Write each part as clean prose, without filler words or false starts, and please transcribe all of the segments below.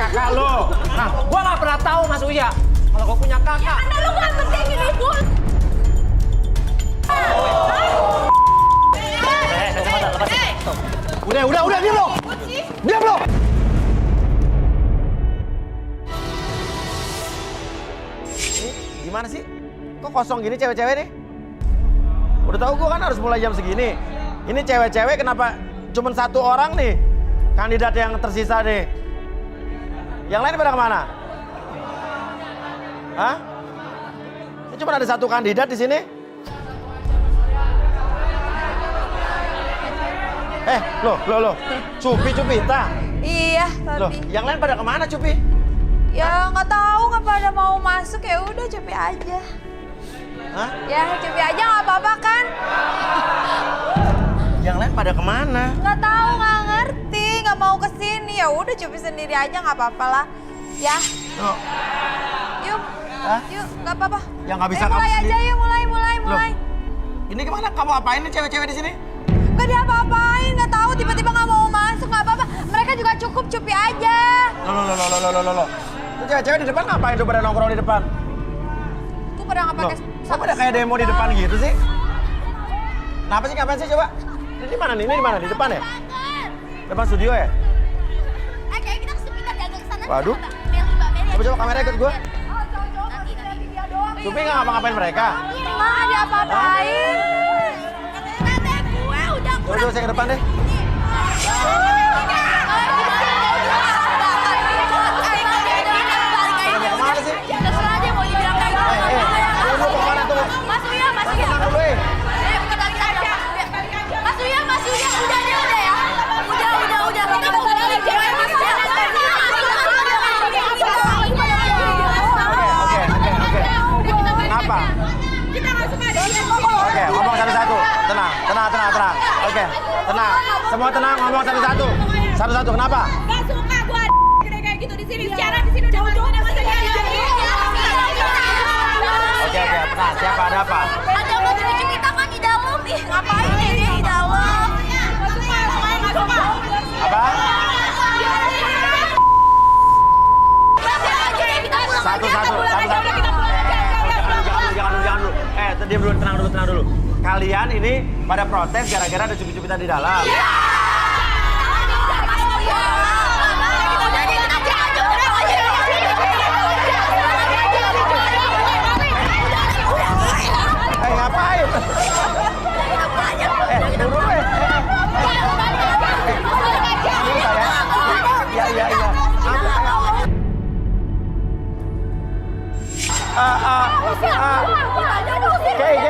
kakak lo. Nah, gua nggak pernah tahu Mas Uya kalau gua punya kakak. Ya karena lu gak penting ribut. Udah, diam lo. Diam lo. Ini gimana sih? Kok kosong gini cewek-cewek nih? Udah tahu gua kan harus mulai jam segini. Ini cewek-cewek kenapa cuma satu orang nih kandidat yang tersisa nih? Yang lain pada kemana? Hah? Ini cuma ada satu kandidat di sini. Loh. Cupi, ta. Iya, Loh, tapi yang lain pada kemana Cupi? ya nggak tahu nggak pada mau masuk, ya udah Cupi aja. Hah? Ya Cupi aja nggak apa-apa kan? Yang lain pada kemana? Nggak tahu, nggak ngerti, nggak mau kesini. Ya udah Cupi sendiri aja nggak apa-apa lah. Ya, Loh, yuk, Hah? yuk, nggak apa-apa. Ya nggak bisa mulai kamu aja sendiri. yuk, mulai. Ini gimana? Kamu apain nih cewek-cewek di sini? Nggak diapa-apain, nggak tahu tiba-tiba nggak mau masuk, nggak apa-apa. Mereka juga cukup Cupi aja. Loh. Itu cewek-cewek di depan ngapain tuh pada nongkrong di depan? Tuh pada nggak Loh, pakai. kok pada kayak demo di depan gitu sih? Kenapa sih, ngapain sih coba? Ini di mana nih? Ini di mana? Di depan ya? Depan studio ya? Kayak kita kesempatan agak kesana. Waduh. Coba kamera ikut gua. Cupi nggak ngapa-ngapain mereka? Nggak diapa-apain. Coba saya ke depan deh. Kemana sih? Terserah aja mau dibilang kayak gitu. Lu mau kemana tuh? Mas Uya. Tenang dulu ya. Mas Uya, udah ya. Udah. Kita mau balik cewek Mas Uya. Oke. Kenapa? Kita nggak suka ada Oke, ngomong satu-satu. Tenang. Oke, tenang. Semua tenang, ngomong satu-satu. Satu-satu, kenapa? Gak suka gua kayak gitu di sini. Secara di sini udah Oke, tenang. Siapa, ada apa? Ada yang mau cucu kita kan di dalam nih. Ngapain dia di dalam? Apa? Satu. Jangan dulu. Diam dulu, tenang dulu. Kalian ini pada protes gara-gara ada cupi-cupitan di dalam. Ngapain? Tunggu dulu Iya.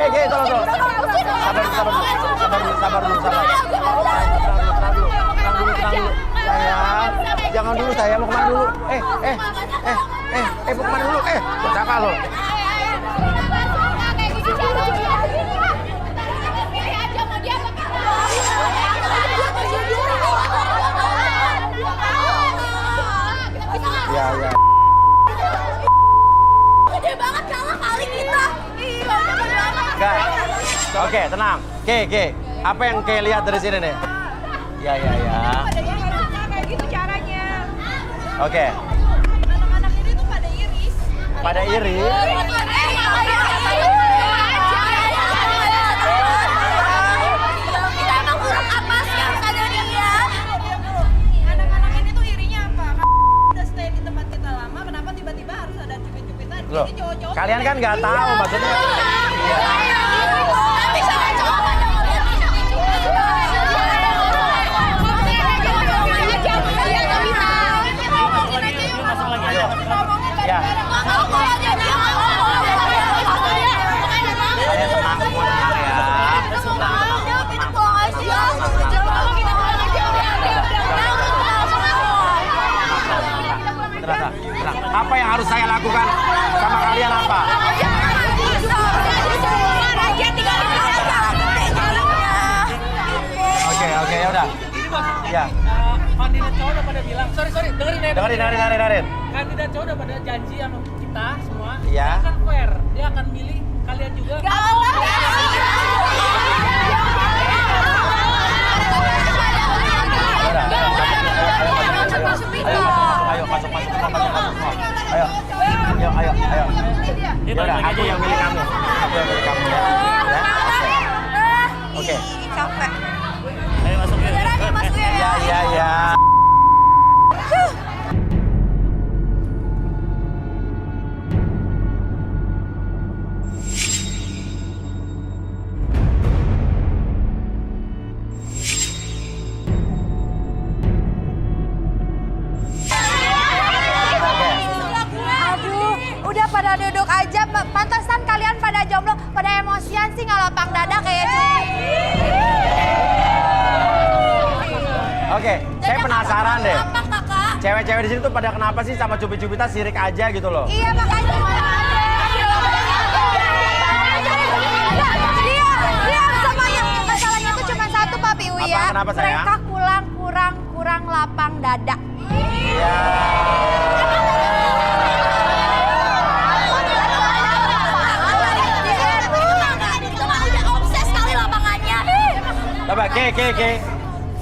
Oke, tolong. Sabar dulu. Tenang dulu. Jangan dulu, saya mau kemana dulu? Mau kemana dulu? Bercakap lo. Ya. Gede banget kalah kali kita. Iya, Enggak. Oke, tenang. Oke. Apa yang Ke lihat dari sini nih? Ya. Kayak gitu caranya. Oke. Anak-anak ini tuh pada iris. Pada iri. Kita emang kurang apa sih yang ada dia? Anak-anak ini tuh irinya apa? Udah stay di tempat kita lama, kenapa tiba-tiba harus ada cupit-cupitan? Loh, Ini cowok-cowok kalian kan nggak tahu maksudnya. Ya. Kalian tenang semua, tenang ya. Tenang. Apa yang harus saya lakukan sama kalian apa? Oke, ya udah. Ya. Kandidat cowok udah pada bilang, sorry, dengerin. Kandidat cowok udah pada janji sama kita semua, Iya. dia akan fair, dia akan milih kalian juga. Ayo masuk. ayo. Ayo. Yaudah, aku yang milih kamu. Aku yang milih kamu ya. Ya. Oke. Capek. Ayo masuk yuk. Beneran nih Mas gue ya. Ya. Aduh, udah pada duduk aja. Pantesan kalian pada jomblo, pada emosian sih nggak lapang dada kayak Cupi. Oke, saya penasaran deh. Apa kakak? Cewek-cewek di sini tuh pada kenapa sih sama Cupi-Cupita sirik aja gitu loh? Iya makanya. Diam semuanya. Masalahnya tuh cuma satu Papi Uya. Apa? Kenapa, sayang? Mereka kurang lapang dada. Iya. Coba, Ke.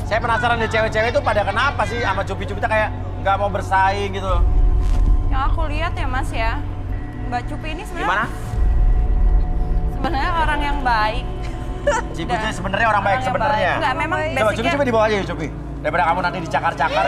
Saya penasaran deh cewek-cewek itu pada kenapa sih sama Cupi-Cupita kayak nggak mau bersaing gitu. Yang aku lihat ya Mas ya, Mbak Cupi ini Gimana? sebenarnya orang yang baik. Cupita sebenarnya orang baik yang sebenarnya. baik. Enggak, memang Coba basicnya. Cupi dibawa aja ya Cupi. Daripada kamu nanti dicakar-cakar.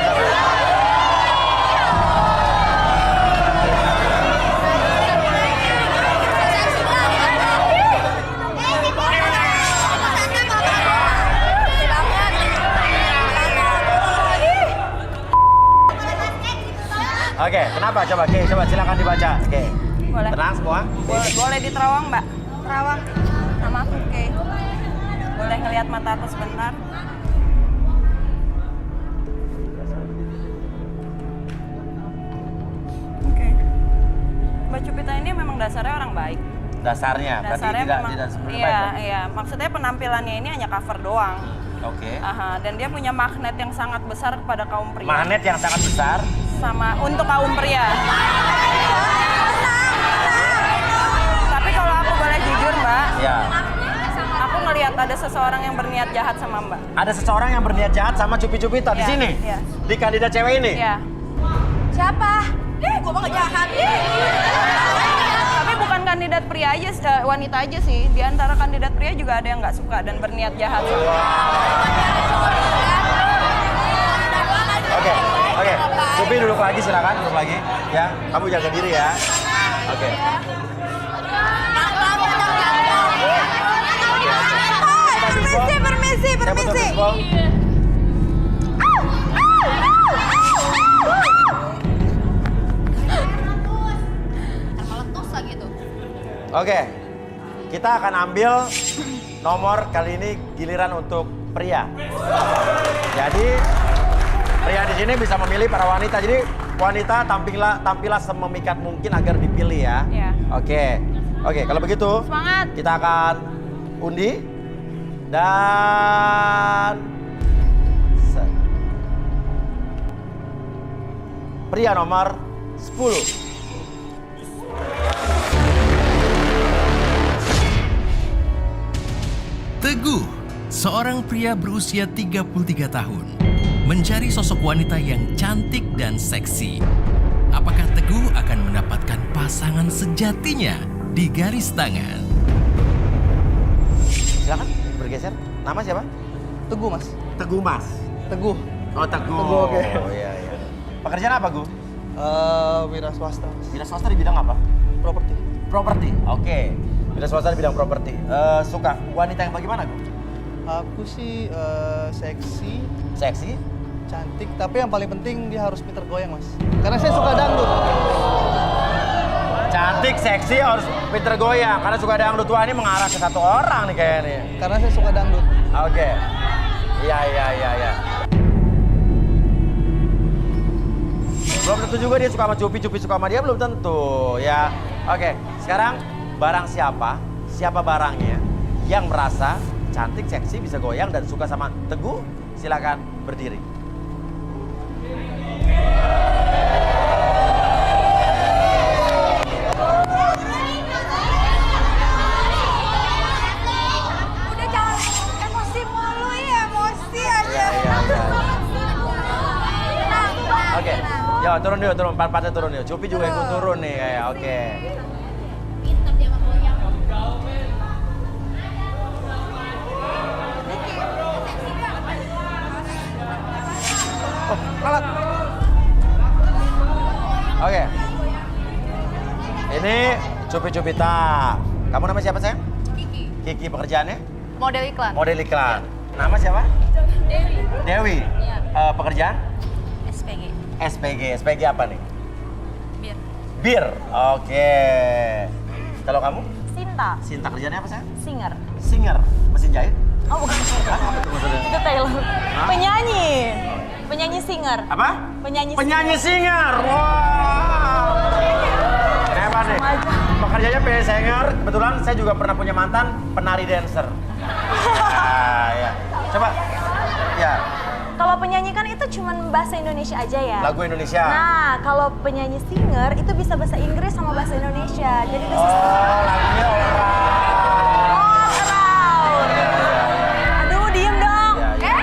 Oke, kenapa? Coba silakan dibaca. Oke. Boleh. Tenang semua. Boleh di Terawang Mbak? Terawang. Nama aku Kay. Boleh ngelihat mata aku sebentar? Oke. Mbak Cupita ini memang dasarnya orang baik. Dasarnya, berarti tidak sebenarnya baik. Iya. Maksudnya penampilannya ini hanya cover doang. Oke. Aha, dan dia punya magnet yang sangat besar kepada kaum pria. Magnet yang sangat besar. Sama untuk kaum pria. Tapi kalau aku boleh jujur Mbak, Ya. aku ngelihat ada seseorang yang berniat jahat sama Mbak. Ada seseorang yang berniat jahat sama Cupi-Cupita di Iya, sini? iya. Di kandidat cewek ini? Iya. Siapa? Gue mah nggak jahat. Tapi bukan kandidat pria aja, wanita aja sih. Di antara kandidat pria juga ada yang nggak suka dan berniat jahat. Oke. Cupi duduk lagi silakan, duduk lagi. Ya, kamu jaga diri ya. Oke. Permisi. Saya butuh bisbol. Oke. Kita akan ambil nomor kali ini giliran untuk pria. Jadi pria di sini bisa memilih para wanita. Jadi wanita tampillah sememikat mungkin agar dipilih ya. Iya. Oke, kalau begitu Semangat. kita akan undi dan pria nomor 10. Teguh, seorang pria berusia 33 tahun, mencari sosok wanita yang cantik dan seksi. Apakah Teguh akan mendapatkan pasangan sejatinya di garis tangan? Silakan bergeser. Nama siapa? Teguh mas. Teguh Mas. Teguh. Oh Teguh. Teguh, oke. Oh iya. Pekerjaan apa Gu? Wira swasta mas. Wira swasta di bidang apa? Properti. Properti. Oke. Wira swasta di bidang properti. Suka wanita yang bagaimana Gu? Aku sih seksi, Seksi? cantik, tapi yang paling penting dia harus pinter goyang mas. Karena saya suka dangdut. Cantik, seksi, harus pinter goyang. Karena suka dangdut. Wah ini mengarah ke satu orang nih kayaknya. Karena saya suka dangdut. Oke. Iya. Belum tentu juga dia suka sama Cupi suka sama dia, belum tentu ya. Oke, sekarang barang siapa barangnya yang merasa cantik, seksi, bisa goyang dan suka sama Teguh, silakan berdiri. Udah jangan emosi mulu ya, emosi aja. Iya. Oke, ya turun Turun yuk, turun. Empat-empatnya turun yuk. Cupi juga ikut turun nih kayak. Oke. Pinter dia sama goyang. Kalat. Oke. Ini Cupi-Cupita. Kamu nama siapa sayang? Kiki. Kiki, pekerjaannya? Model iklan. Model iklan. Nama siapa? Dewi. Dewi. Iya. Pekerjaan? SPG. SPG. SPG apa nih? Bir. Bir. Oke. Kalau kamu? Sinta. Sinta kerjanya apa sayang? Singer. Singer. Mesin jahit? Oh bukan. Apa itu maksudnya? Itu Taylor. Penyanyi. Penyanyi singer. Apa? Penyanyi Penyanyi singer. Wow. Hebat nih. Pekerjaannya penyanyi singer. Kebetulan saya juga pernah punya mantan penari dancer. Ya. Coba. Ya. Kalau penyanyi kan itu cuma bahasa Indonesia aja ya. Lagu Indonesia. Nah, kalau penyanyi singer itu bisa bahasa Inggris sama bahasa Indonesia. Jadi bisa Lagunya all around. Aduh, diem dong. Ya.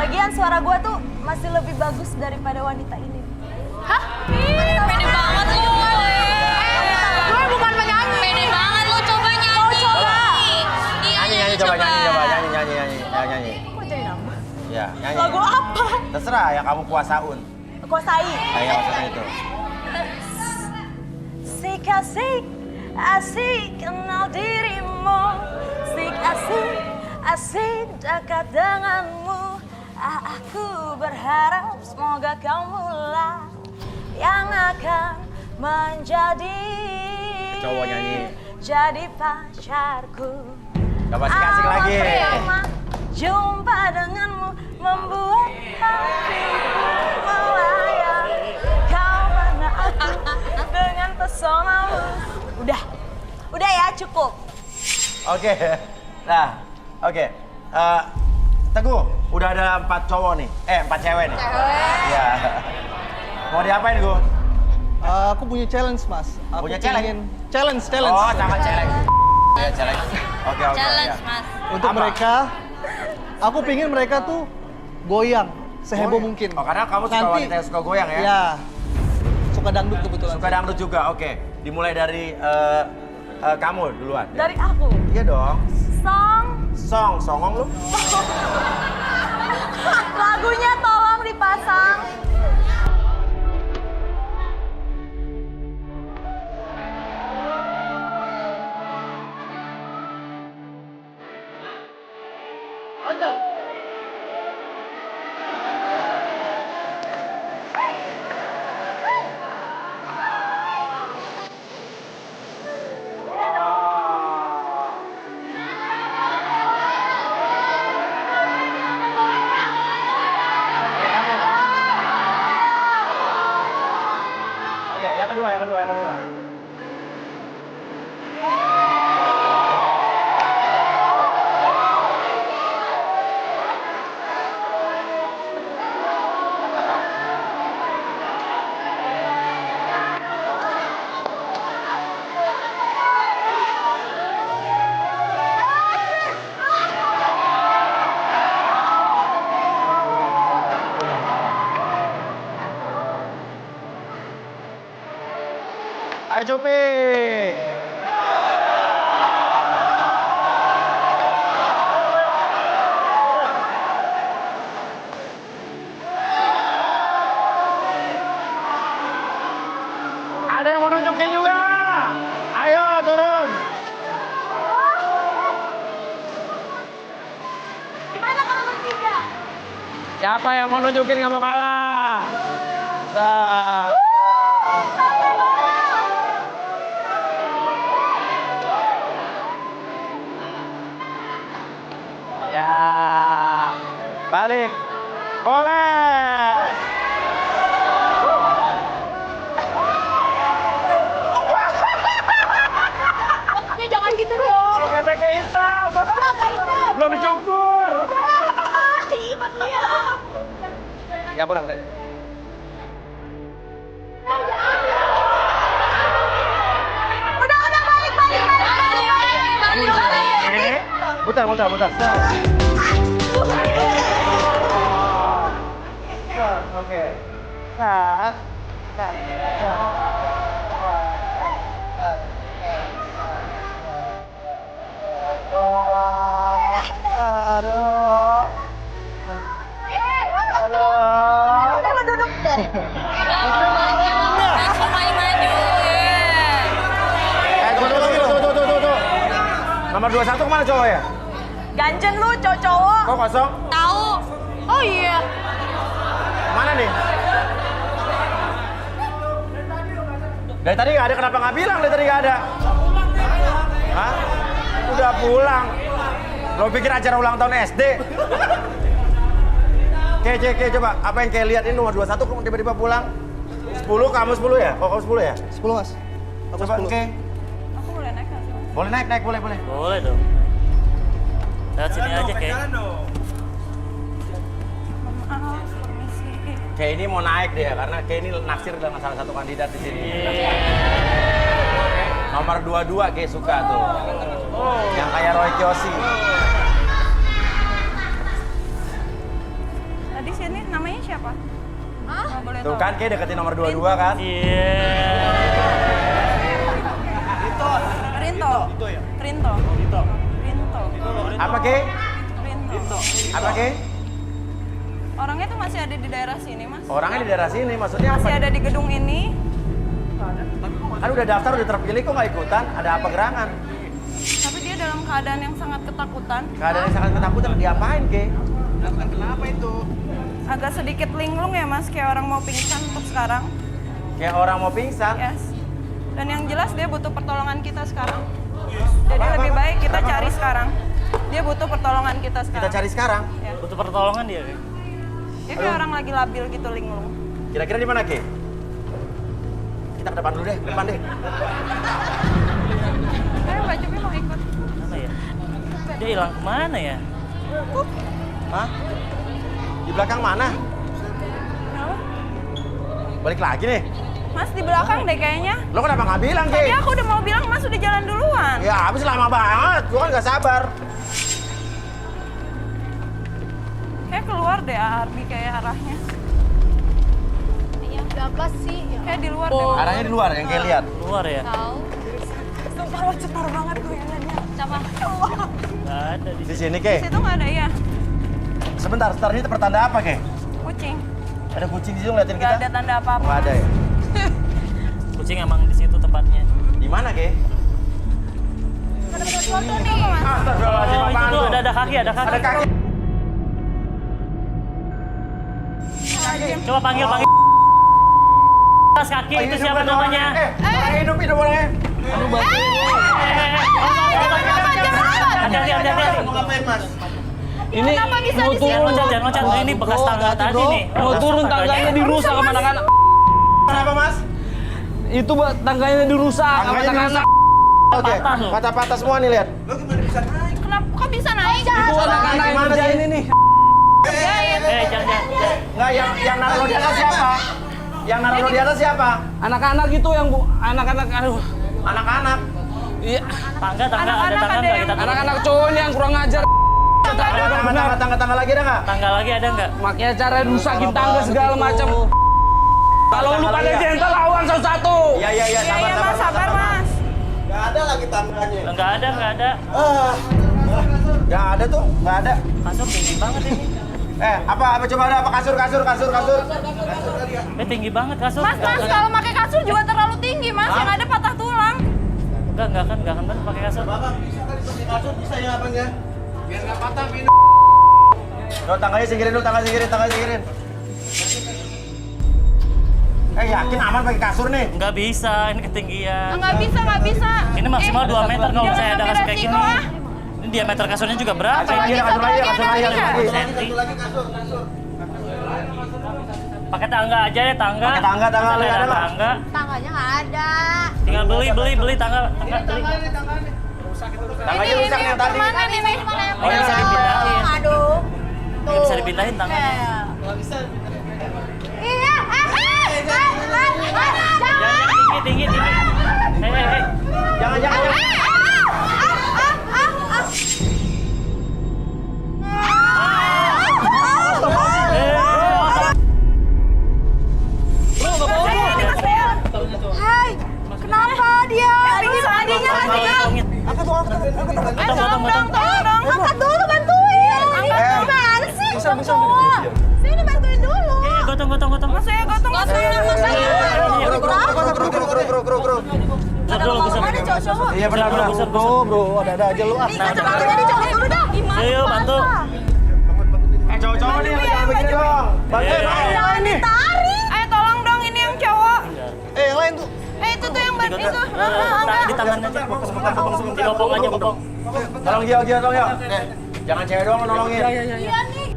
Lagian suara gua tuh masih lebih bagus daripada wanita ini. Hah? Pede banget lu. Gue bukan penyanyi. Pede banget lu, coba nyanyi. Mau coba? Nyanyi coba nyanyi. Kok jadi nambah? Ya, nyanyi. Lagu apa? Terserah yang kamu kuasain. Kuasai. Kayak maksudnya itu. Sik asik kenal dirimu. Sik asik dekat denganmu. Aku berharap semoga kamulah yang akan menjadi Cowok nyanyi. jadi pacarku. Gak pasti kasih lagi. Pertama jumpa denganmu membuat hatiku melayang. Kau mana aku dengan pesonamu. Udah ya, cukup. Oke. Nah, oke. Teguh, udah ada 4 cowok nih. 4 cewek nih. Iya. Mau diapain, Gu? Aku punya challenge, Mas. Aku Punya challenge? pengen- Challenge. Oh, sama challenge. Iya, challenge. Oke. Challenge, Ya. Mas. Untuk Apa? mereka, aku pengen mereka tuh goyang seheboh Oh, mungkin. Oh, karena kamu suka wanita yang suka goyang ya? Ya. Suka dangdut kebetulan. Suka dangdut juga, oke. Dimulai dari kamu duluan. Dari aku. Iya dong. Songong lu. lagunya tolong dipasang. Oke, yang kedua. Ayo Cupi. Ada yang mau nunjukin juga? Ayo turun. Gimana kalau bertiga? Siapa yang mau nunjukin nggak mau kalah? Nah. Ya, balik, boleh. Jangan gitu dong. Pakai hitam, belum dicukur. Ya pulang deh. Udah balik. Mutar. Oke. Nah, Nomor 21 kemana cowok ya? Ganjen lu cowok-cowok. Kok kosong? Tahu. Oh iya. Mana nih? Dari tadi nggak ada, kenapa nggak bilang dari tadi nggak ada? Hah? Udah pulang. Lo pikir acara ulang tahun SD? Oke, coba. Apa yang kayak lihat ini nomor 21 kok tiba-tiba pulang? 10, kamu 10 ya? Kok kamu 10 ya? 10 mas. Aku Coba, 10. oke. Aku boleh naik nggak sih? Boleh naik, boleh. Boleh dong. Lewat sini aja, Kek. Maaf, permisi. Kayak ini mau naik deh ya, karena kayak ini naksir dengan salah satu kandidat di sini. Nomor 22 kayak suka tuh. Yang kayak Roy Kiyoshi. Tadi sini namanya siapa? Hah? Nggak boleh Tuh tahu. kan kayak deketin nomor 22 kan? Rinto. Apa Kay? Rinto. Apa Kay? Orangnya tuh masih ada di daerah sini, Mas. Orangnya di daerah sini, maksudnya apa? Masih ada di gedung ini. Kan udah daftar, udah terpilih kok nggak ikutan? Ada apa gerangan? Tapi dia dalam keadaan yang sangat ketakutan. Keadaan yang sangat ketakutan, diapain Kay? Agak sedikit linglung ya, Mas. Kayak orang mau pingsan untuk sekarang. Kayak orang mau pingsan. Yes. Dan yang jelas dia butuh pertolongan kita sekarang. Jadi lebih baik kita cari sekarang. Dia butuh pertolongan kita sekarang. Kita cari sekarang. Ya. Butuh pertolongan dia, Kek. Dia kayak orang lagi labil gitu, linglung. Kira-kira di mana Kay? Kita ke depan dulu deh, ke depan deh. Ayo Mbak Cupi mau ikut. Mana ya? Dia hilang kemana ya? Hah? Di belakang mana? Kenapa? Balik lagi nih. Mas di belakang deh kayaknya. Lo kenapa nggak bilang Tadi Kay? aku udah mau bilang Mas udah jalan duluan. Ya habis lama banget, gua kan nggak sabar. Kayak keluar deh Arbi kayak arahnya. Iya, 12 sih. Ya. Kayak di luar deh. Mas. Arahnya di luar, yang Kay lihat. Luar ya? Tahu. Sumpah lo cetar banget goyangannya. Coba. Nggak ada di Di sini Di Kay. situ nggak ada ya? Sebentar, ini pertanda apa Kay? Kucing. Ada kucing di situ ngeliatin Nggak kita? ada tanda apa-apa. Nggak ada ya? kucing emang di situ tempatnya. Di mana Kay? Ada foto nih. Astagfirullahaladzim, Oh, itu apaan tuh tuh? ada kaki, ada kaki. Ada kaki. Coba panggil. Atas kaki itu siapa namanya? Orang hidup orangnya. Hati-hati. Mau ngapain Mas? Ini Kenapa bisa mau di sini? turun, Jangan loncat. Nah, ini bekas tangga tadi nih. mau turun tangganya dirusak sama anak-anak. Kenapa Mas? Itu tangganya dirusak sama Tangganya anak-anak. Oke, Patah loh. patah-patah semua nih lihat. Kenapa kok bisa naik? Itu anak-anak yang Gimana kerjain sih? ini. Jangan. Nggak, yang naruh lo di atas siapa? Yang naruh lo di atas siapa? Anak-anak itu yang anak-anak aduh. Anak-anak. Iya, Tangga, ada Anak-anak tangga ada nggak yang- kita turun? anak-anak cowok ini yang kurang ngajar. Tangga lagi ada nggak? Tangga lagi ada nggak? Makanya cara rusakin tangga segala macam. Kalau lu pada gentle lawan satu-satu. Iya, Iya Mas, sabar Mas. Nggak ada lagi tangganya. Nggak ada. Nggak ada tuh, nggak ada. Kasur tinggi banget ini. Apa coba ada apa kasur. Tinggi banget kasur. Mas, kalau pakai kasur juga terlalu tinggi Mas, yang ada patah tulang. Enggak kan bener pakai kasur. Kasur bisa ya abangnya? Biar nggak patah minum. Tangganya singkirin dulu, tangga singkirin. Yakin aman pakai kasur nih? Nggak bisa, ini ketinggian. Nggak bisa. Ini maksimal 2 meter kalau jangan saya ada ambil kasur kayak resiko, gini. ah. Ini diameter kasurnya juga berapa Kasur ini? lagi, kasur lagi. Senti. Pakai tangga aja ya, tangga. Pakai tangga, Masa ada nggak nggak? tangga. Tangganya nggak ada. Tinggal beli tangga beli. Tangganya rusak yang tadi. Mana ini? Oh, bisa dipindahin. Aduh. Nggak bisa dipindahin tangganya. Iya. Jangan tinggi. Hei. Jangan. Tolong dong. Angkat dulu, bantuin. Gimana sih? Cowok. Sini bantuin dulu. Gotong. Mas saya gotong. Ada cowok-cowok. Iya benar. Bro, ada aja lu ah. Jadi cowok dulu dah. Ayo bantu. Cowok-cowok nih, jangan begini dong. Bantuin. Jangan ditarik. Ayo tolong dong ini yang cowok. Yang lain tuh. Itu tuh yang bantu itu. Di tangan aja. Dibopong aja, bopong. Tolong Gio. Jangan cewek doang nolongin. Iya nih.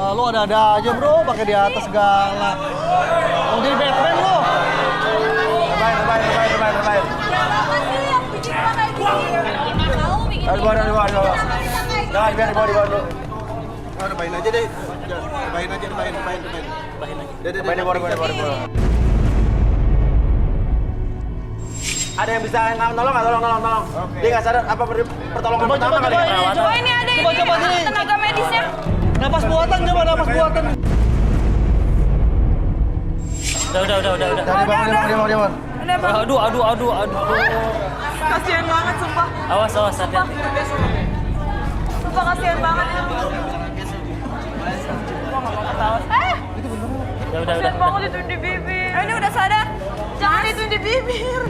Lu ada aja bro, pakai di atas segala. Mau jadi Batman lu. Rebahin. Yang bikin gua kayak gini. Tahu bikin. Di bawah. Jangan biar di bawah dulu. Rebahin aja deh. Rebahin aja. Rebahin di bawah. Ada yang bisa nolong nggak? Tolong. Dia nggak sadar apa pertolongan pertama kali ya? Coba ini ada ini. Coba sini. Tenaga medisnya. Napas buatan. Udah. Dibangun. Udah bang. Aduh. Kasian banget sumpah. Awas, hati-hati. Sumpah kasian banget. Udah. Kasian banget itu di bibir. Ini udah sadar. Jangan itu di bibir.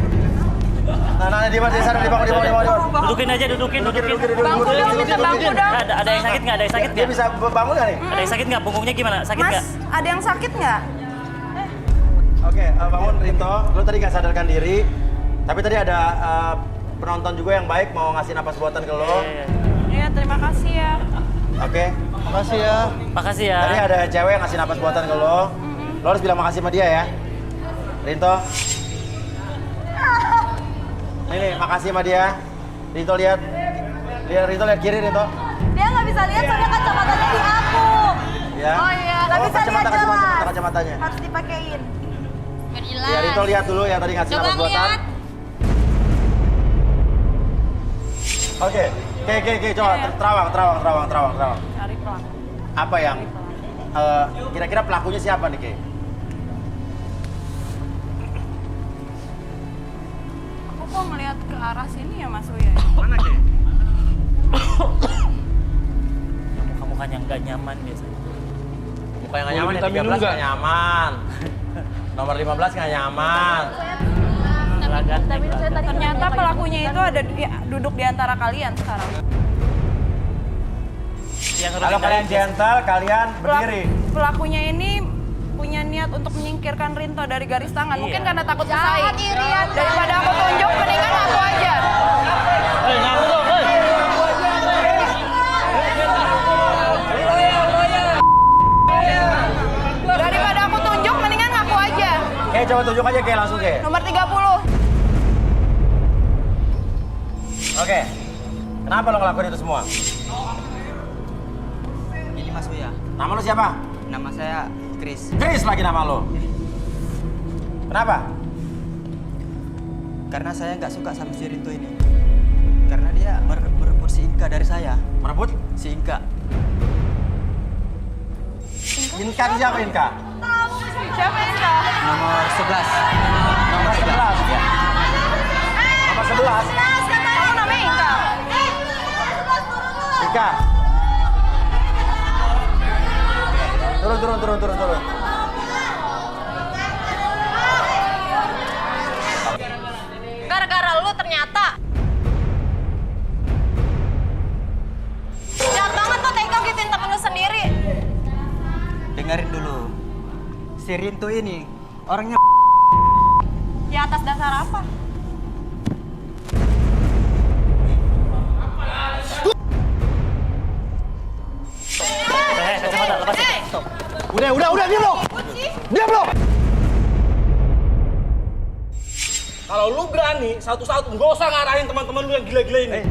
Nah, di sana di bawah. Dudukin. Bangku dong, minta bangku dong. Ada yang sakit nggak? Dia bisa bangun nggak nih? Ada yang sakit nggak? Punggungnya gimana? Sakit nggak? Mas, ada yang sakit nggak? Oke, bangun Rinto. Lu tadi nggak sadarkan diri, tapi tadi ada penonton juga yang baik mau ngasih napas buatan ke lo. Iya, terima kasih ya. Oke. Makasih ya. Tadi ada cewek yang ngasih napas buatan ke lo. Lo harus bilang makasih sama dia ya. Rinto. Ini makasih sama dia. Rinto lihat. Rinto lihat kiri Rinto. Dia nggak bisa lihat soalnya kacamatanya di aku. Ya. Oh iya, nggak bisa lihat jelas. Kacamatanya. Harus dipakein. Ya Rinto lihat dulu yang tadi ngasih napas buatan. Oke, coba terawang. Cari pelaku. Apa yang kira-kira pelakunya siapa nih, Kay? Aku kok ngeliat ke arah sini ya Mas Uya? Mana, Kay? Muka-muka yang nggak nyaman biasanya. Muka yang nggak nyaman, ya 13 nggak nyaman. Nomor 15 nggak nyaman. Ternyata pelakunya itu ada duduk di antara kalian sekarang. Kalau kalian gentle, kalian berdiri. Pelakunya ini punya niat untuk menyingkirkan Rinto dari garis tangan. Iya. Mungkin karena takut Jangan bersaing. irian. Daripada aku tunjuk, mendingan aku aja. Ngaku dong, Daripada aku tunjuk, mendingan aku aja. Kay, coba tunjuk aja Kay, langsung Kay. Nomor 30. Oke. Kenapa lo ngelakuin itu semua? Ini Mas Uya, Nama lo siapa? nama saya Chris. Chris lagi nama lo. Kenapa? Karena saya nggak suka sama si Rinto ini. Karena dia merebut si Inka dari saya. Merebut? Si Inka. Inka itu siapa Inka? Siapa Inka? Nomor 11. Nomor 11. Ya. Nomor 11. Kamu namanya Inka? Inka. Turun. Gara-gara lu ternyata. Jahat banget tuh Teko gituin temen lu sendiri. Dengerin dulu. Si Rinto ini orangnya Ya atas dasar apa? Kacamata lepasin. Stop. Udah, diam lo. Kalau lu berani satu-satu, nggak usah ngarahin teman-teman lu yang gila-gila ini.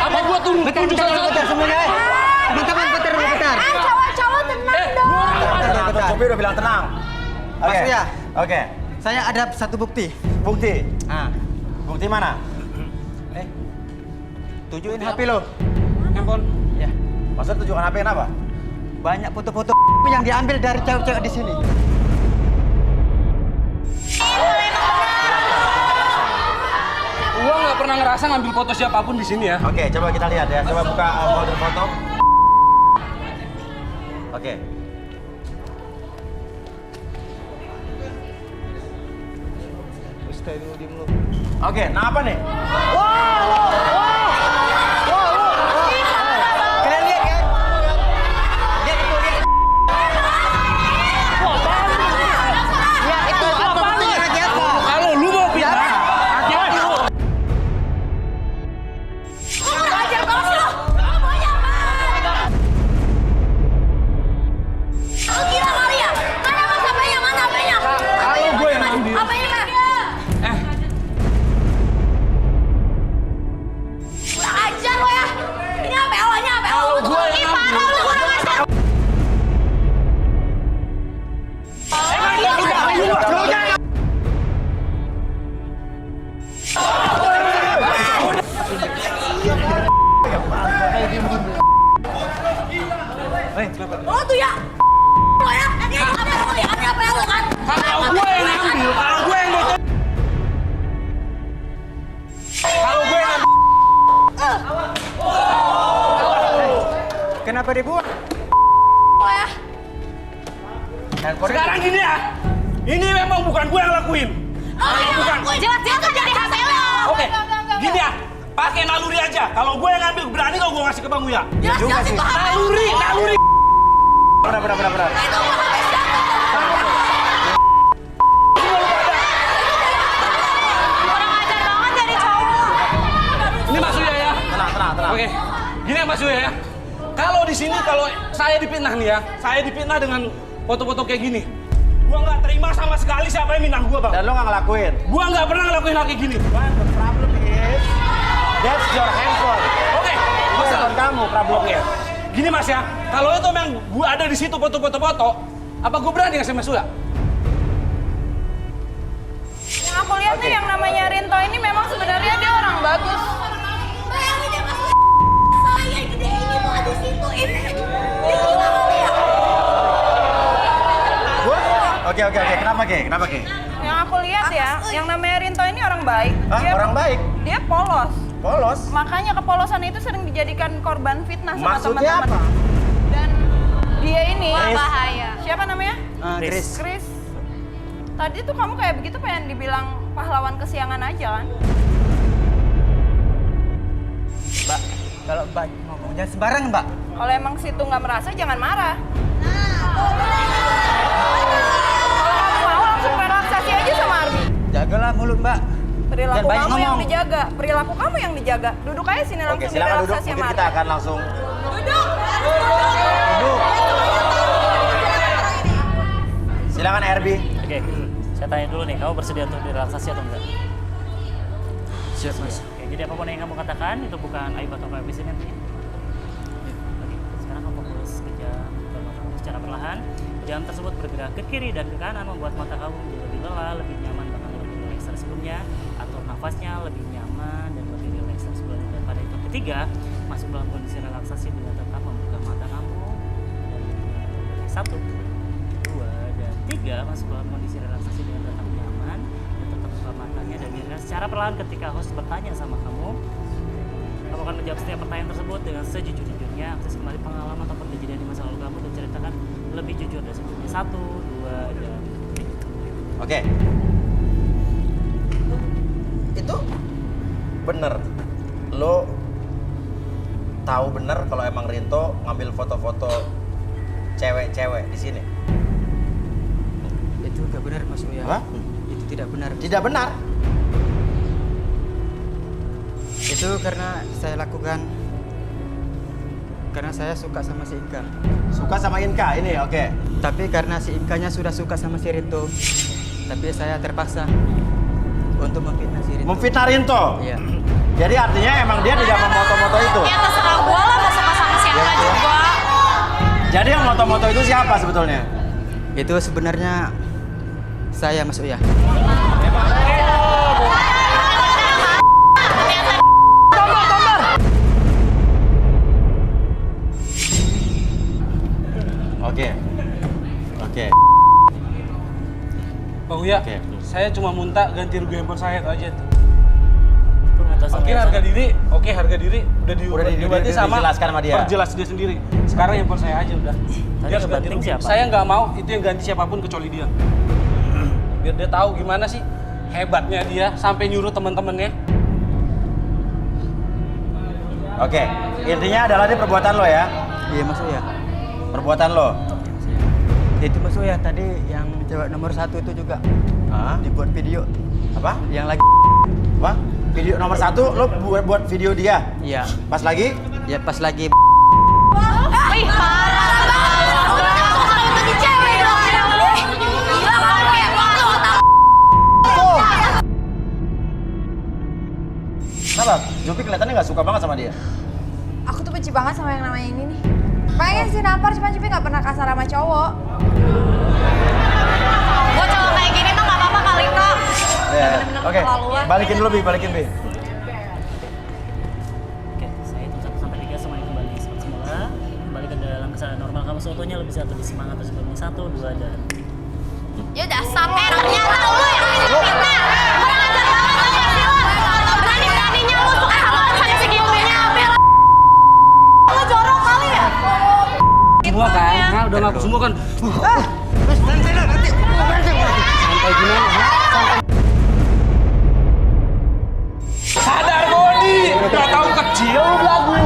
Apa gua tunjuk satu-satu? semuanya. Bentar. Cowok-cowok tenang dong. Tenang, Sopi udah bilang tenang. Mas Uya. Oke. Saya ada satu bukti. Bukti. Nah, Bukti mana? tunjukin HP lo. Handphone. Ya. Maksud tunjukkan HP kenapa? Banyak foto-foto yang diambil dari cewek-cewek di sini. Gua nggak pernah ngerasa ngambil foto siapapun di sini ya. Oke, coba kita lihat ya. Coba buka folder foto. Oke. Stay dulu, diem lu. Oke, nah apa nih? Kalian lihat kan? Lihat itu, lihat. Lihat itu, apa punya lagi apa? Kalau lu mau pindah, hati-hati lu. Ajar banget sih lo. Kamu maunya apa? Lo gila kali ya? Mana mas HP-nya? Mana HP-nya? Kalau gue yang ambil. HP-nya mana? Kurang ajar lo ya. Ini HP awalnya HP awal. Kalau gue yang Parah ambil. lo kurang ajar. Lo tuh ya. Lo ya. Ini HP lo ya. Ini HP lo kan. Kalau gue yang ambil, kalau gue yang foto. Kalau gue yang ambil. Kenapa dibuang? Lo ya. Sekarang gini ya. Ini memang bukan gue yang lakuin. Bukan. Jelas-jelas kan jadi HP lo. Oke, gini ya. Pakai naluri aja. Kalau gue yang ngambil, berani kalau gue ngasih ke Bang Uya. Jelas-jelas itu HP lo. Naluri. Benar. Itu bukan HP siapa. Kurang ajar banget jadi cowok. Ini Mas Uya ya. Tenang. Oke, gini ya Mas Uya ya. Kalau di sini kalau saya dipitnah nih ya, saya dipitnah dengan foto-foto kayak gini. Gua nggak terima sama sekali siapa yang minang gua, Bang. Dan lo nggak ngelakuin. Gua nggak pernah ngelakuin hal kayak gini. But the problem is, that's your handphone. Oke, Itu handphone kamu problemnya. Gini Mas ya, kalau itu memang gua ada di situ foto-foto, apa gua berani ngasih Mas Uya? Yang aku lihat nih yang namanya Rinto ini memang sebenarnya dia orang bagus. Bayangin ya mas. Saya gede ini mau di situ ini. Ini gila kali ya. Oke. Kenapa Ke? Yang aku lihat ya, yang namanya Rinto ini orang baik. Hah, orang baik? Dia polos. Polos? Makanya kepolosan itu sering dijadikan korban fitnah sama Maksudnya teman-teman. apa? Dan dia ini Chris. bahaya. Siapa namanya? Chris. Chris. Tadi tuh kamu kayak begitu pengen dibilang pahlawan kesiangan aja kan? Mbak, kalau Mbak ngomong jangan sembarangan, Mbak. Kalau emang situ nggak merasa jangan marah. Kalau kamu mau langsung relaksasi aja sama Arbi. Jagalah mulut, Mbak. Perilaku Jangan banyak kamu yang ngomong. dijaga. Perilaku kamu yang dijaga. Duduk aja sini Oke, langsung silakan duduk. direlaksasi Mungkin sama kita Arbi. akan langsung. Duduk. Silakan RB. Oke, saya tanya dulu nih, kamu bersedia untuk direlaksasi atau enggak? Siap, Mas. Oke, jadi apapun yang kamu katakan itu bukan aib atau kehabisan nanti. Oke, sekarang kamu fokus ke jam mata kamu secara perlahan. Jam tersebut bergerak ke kiri dan ke kanan membuat mata kamu menjadi lebih lelah, lebih nyaman, bahkan lebih rileks dari sebelumnya. Atur nafasnya lebih nyaman dan lebih rileks dari sebelumnya. Dan pada hitung ketiga, masuk dalam kondisi relaksasi dengan tetap membuka mata kamu. Dan 1, 2, dan 3 masuk dalam kondisi relaksasi dengan tetap nyaman dan tetap buka matanya dan biarkan secara perlahan ketika host bertanya sama kamu akan menjawab setiap pertanyaan tersebut dengan sejujur-jujurnya. Akses kembali pengalaman ataupun kejadian di masa lalu kamu dan ceritakan lebih jujur dari sebelumnya. 1, 2, dan 3. Oke. Itu bener. Lo tahu bener kalau emang Rinto ngambil foto-foto cewek-cewek di sini? Itu nggak benar, Mas Uya. Hah? Itu tidak benar. Tidak benar. Itu karena saya lakukan karena saya suka sama si Inka. Suka sama Inka ini, oke. Tapi karena si Inkanya sudah suka sama si Rinto, tapi saya terpaksa untuk memfitnah si Rinto. Memfitnah Rinto? Iya. Jadi artinya emang dia tidak memoto-moto itu? Ya terserah gua lah mau suka sama siapa juga. Jadi yang moto-moto itu siapa sebetulnya? Itu sebenarnya saya, Mas Uya. Oke. Bang Uya, Oke. saya cuma minta ganti rugi handphone saya itu aja tuh. Oke, harga diri udah dijelaskan sama dia. Perjelas dia sendiri. Sekarang handphone saya aja udah. Tadi Dia harus ganti kebanting rugi. siapa? Saya nggak mau itu yang ganti siapapun kecuali dia. Biar dia tahu gimana sih hebatnya dia sampai nyuruh teman-temannya. Oke, intinya adalah ini perbuatan lo ya. Iya Mas Uya. Perbuatan lo. Itu Mas Uya tadi yang cewek nomor 1 itu juga Hah? dibuat video Apa? yang lagi. Apa? Video nomor 1 lo buat video dia. Iya. Pas lagi? Ya pas lagi. Wih, parah. Udah langsung lagi cewek dong. Gila kamu ya, Kenapa? Jopi kelihatannya nggak suka banget sama dia. Aku tuh benci banget sama yang namanya ini nih. Pengen sih nampar, cuma Jupi nggak pernah kasar sama cowok. Buat cowok kayak gini mah nggak apa-apa kali kak. Ya. Bener-bener Oke, keterlaluan. balikin dulu Bi, balikin Bi. Oke, saya hitung 1 sampai 3 semuanya kembali seperti semula. Kembali ke dalam kesadaran normal kamu seutuhnya, lebih lebih semangat terus sebelumnya 1, 2 dan Ya dasar ternyata lu yang bikin fitnah. Kurang ajar banget aja sih lo. Berani-beraninya lu suka sama saya segitunya, Bil. Lu jorok kali ya? Semua kan? Nah, udah ngaku semua kan. Sampai gimana? Sadar Bodi, udah tahu kecil lu belagu.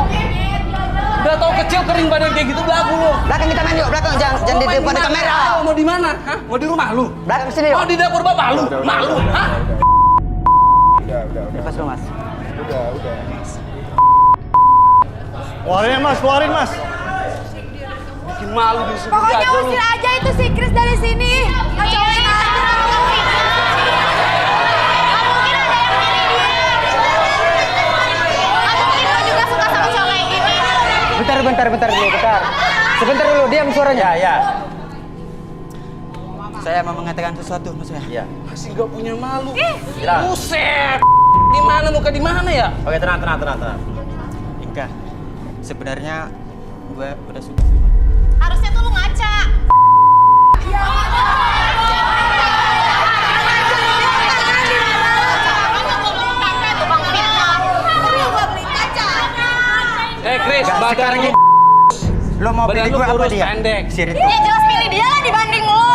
Udah tahu kecil kering badan kayak gitu belagu lu. Belakang kita main yuk, belakang jangan di depan kamera. Mau di mana? Hah? Mau di rumah lu? Belakang sini yuk. Mau di dapur bapak lu? Malu? Hah? Lepas lo Mas. Keluarin Mas, keluarin Mas. Bikin malu di sini Pokoknya aja lu. usir aja itu si Chris dari sini. Ngecewain aja. Bentar dulu, bentar. Sebentar dulu, diam suaranya. Ya. Saya mau mengatakan sesuatu, Mas Uya. Iya. Masih nggak punya malu. Bilang. Buset. Di mana muka di mana ya? Oke, tenang. Inka, sebenarnya gue udah suka. Harusnya tuh lu ngaca. Chris, badan lu Lo mau badan pilih lu gue apa kurus dia? pendek. Si Rito. Ya jelas pilih dia lah dibanding lu.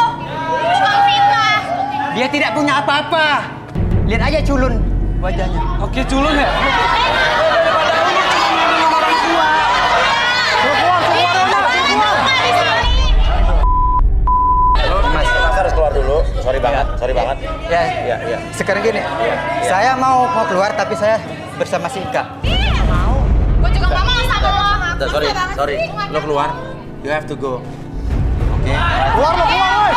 Tukang fitnah. Dia tidak punya apa-apa. Lihat aja culun wajahnya. Oke, culun ya? Mas, Mas harus keluar dulu. Sorry banget. Ya. Sekarang gini, saya mau keluar tapi saya bersama si Ika. Gue juga gak mau sama lo. Udah, sorry. Lo keluar. You have to go. Oke. Keluar lo, keluar woi.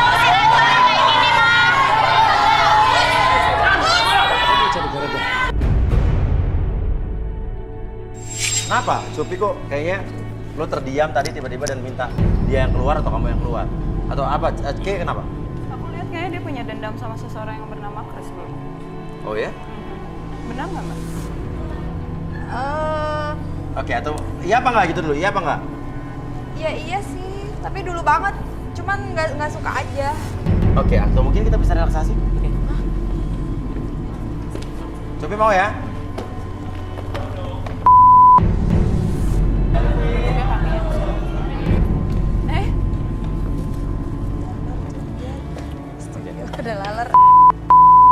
Kenapa? Jopi kok kayaknya lo terdiam tadi tiba-tiba dan minta dia yang keluar atau kamu yang keluar? Atau apa? Kenapa? Aku lihat kayaknya dia punya dendam sama seseorang yang bernama Chris dulu. Oh ya? Benar nggak, Mbak? Oke, atau iya apa nggak gitu dulu? Iya apa nggak? Iya sih, tapi dulu banget. Cuman nggak suka aja. Oke, atau mungkin kita bisa relaksasi? Oke. Jopi mau ya? Udah laler.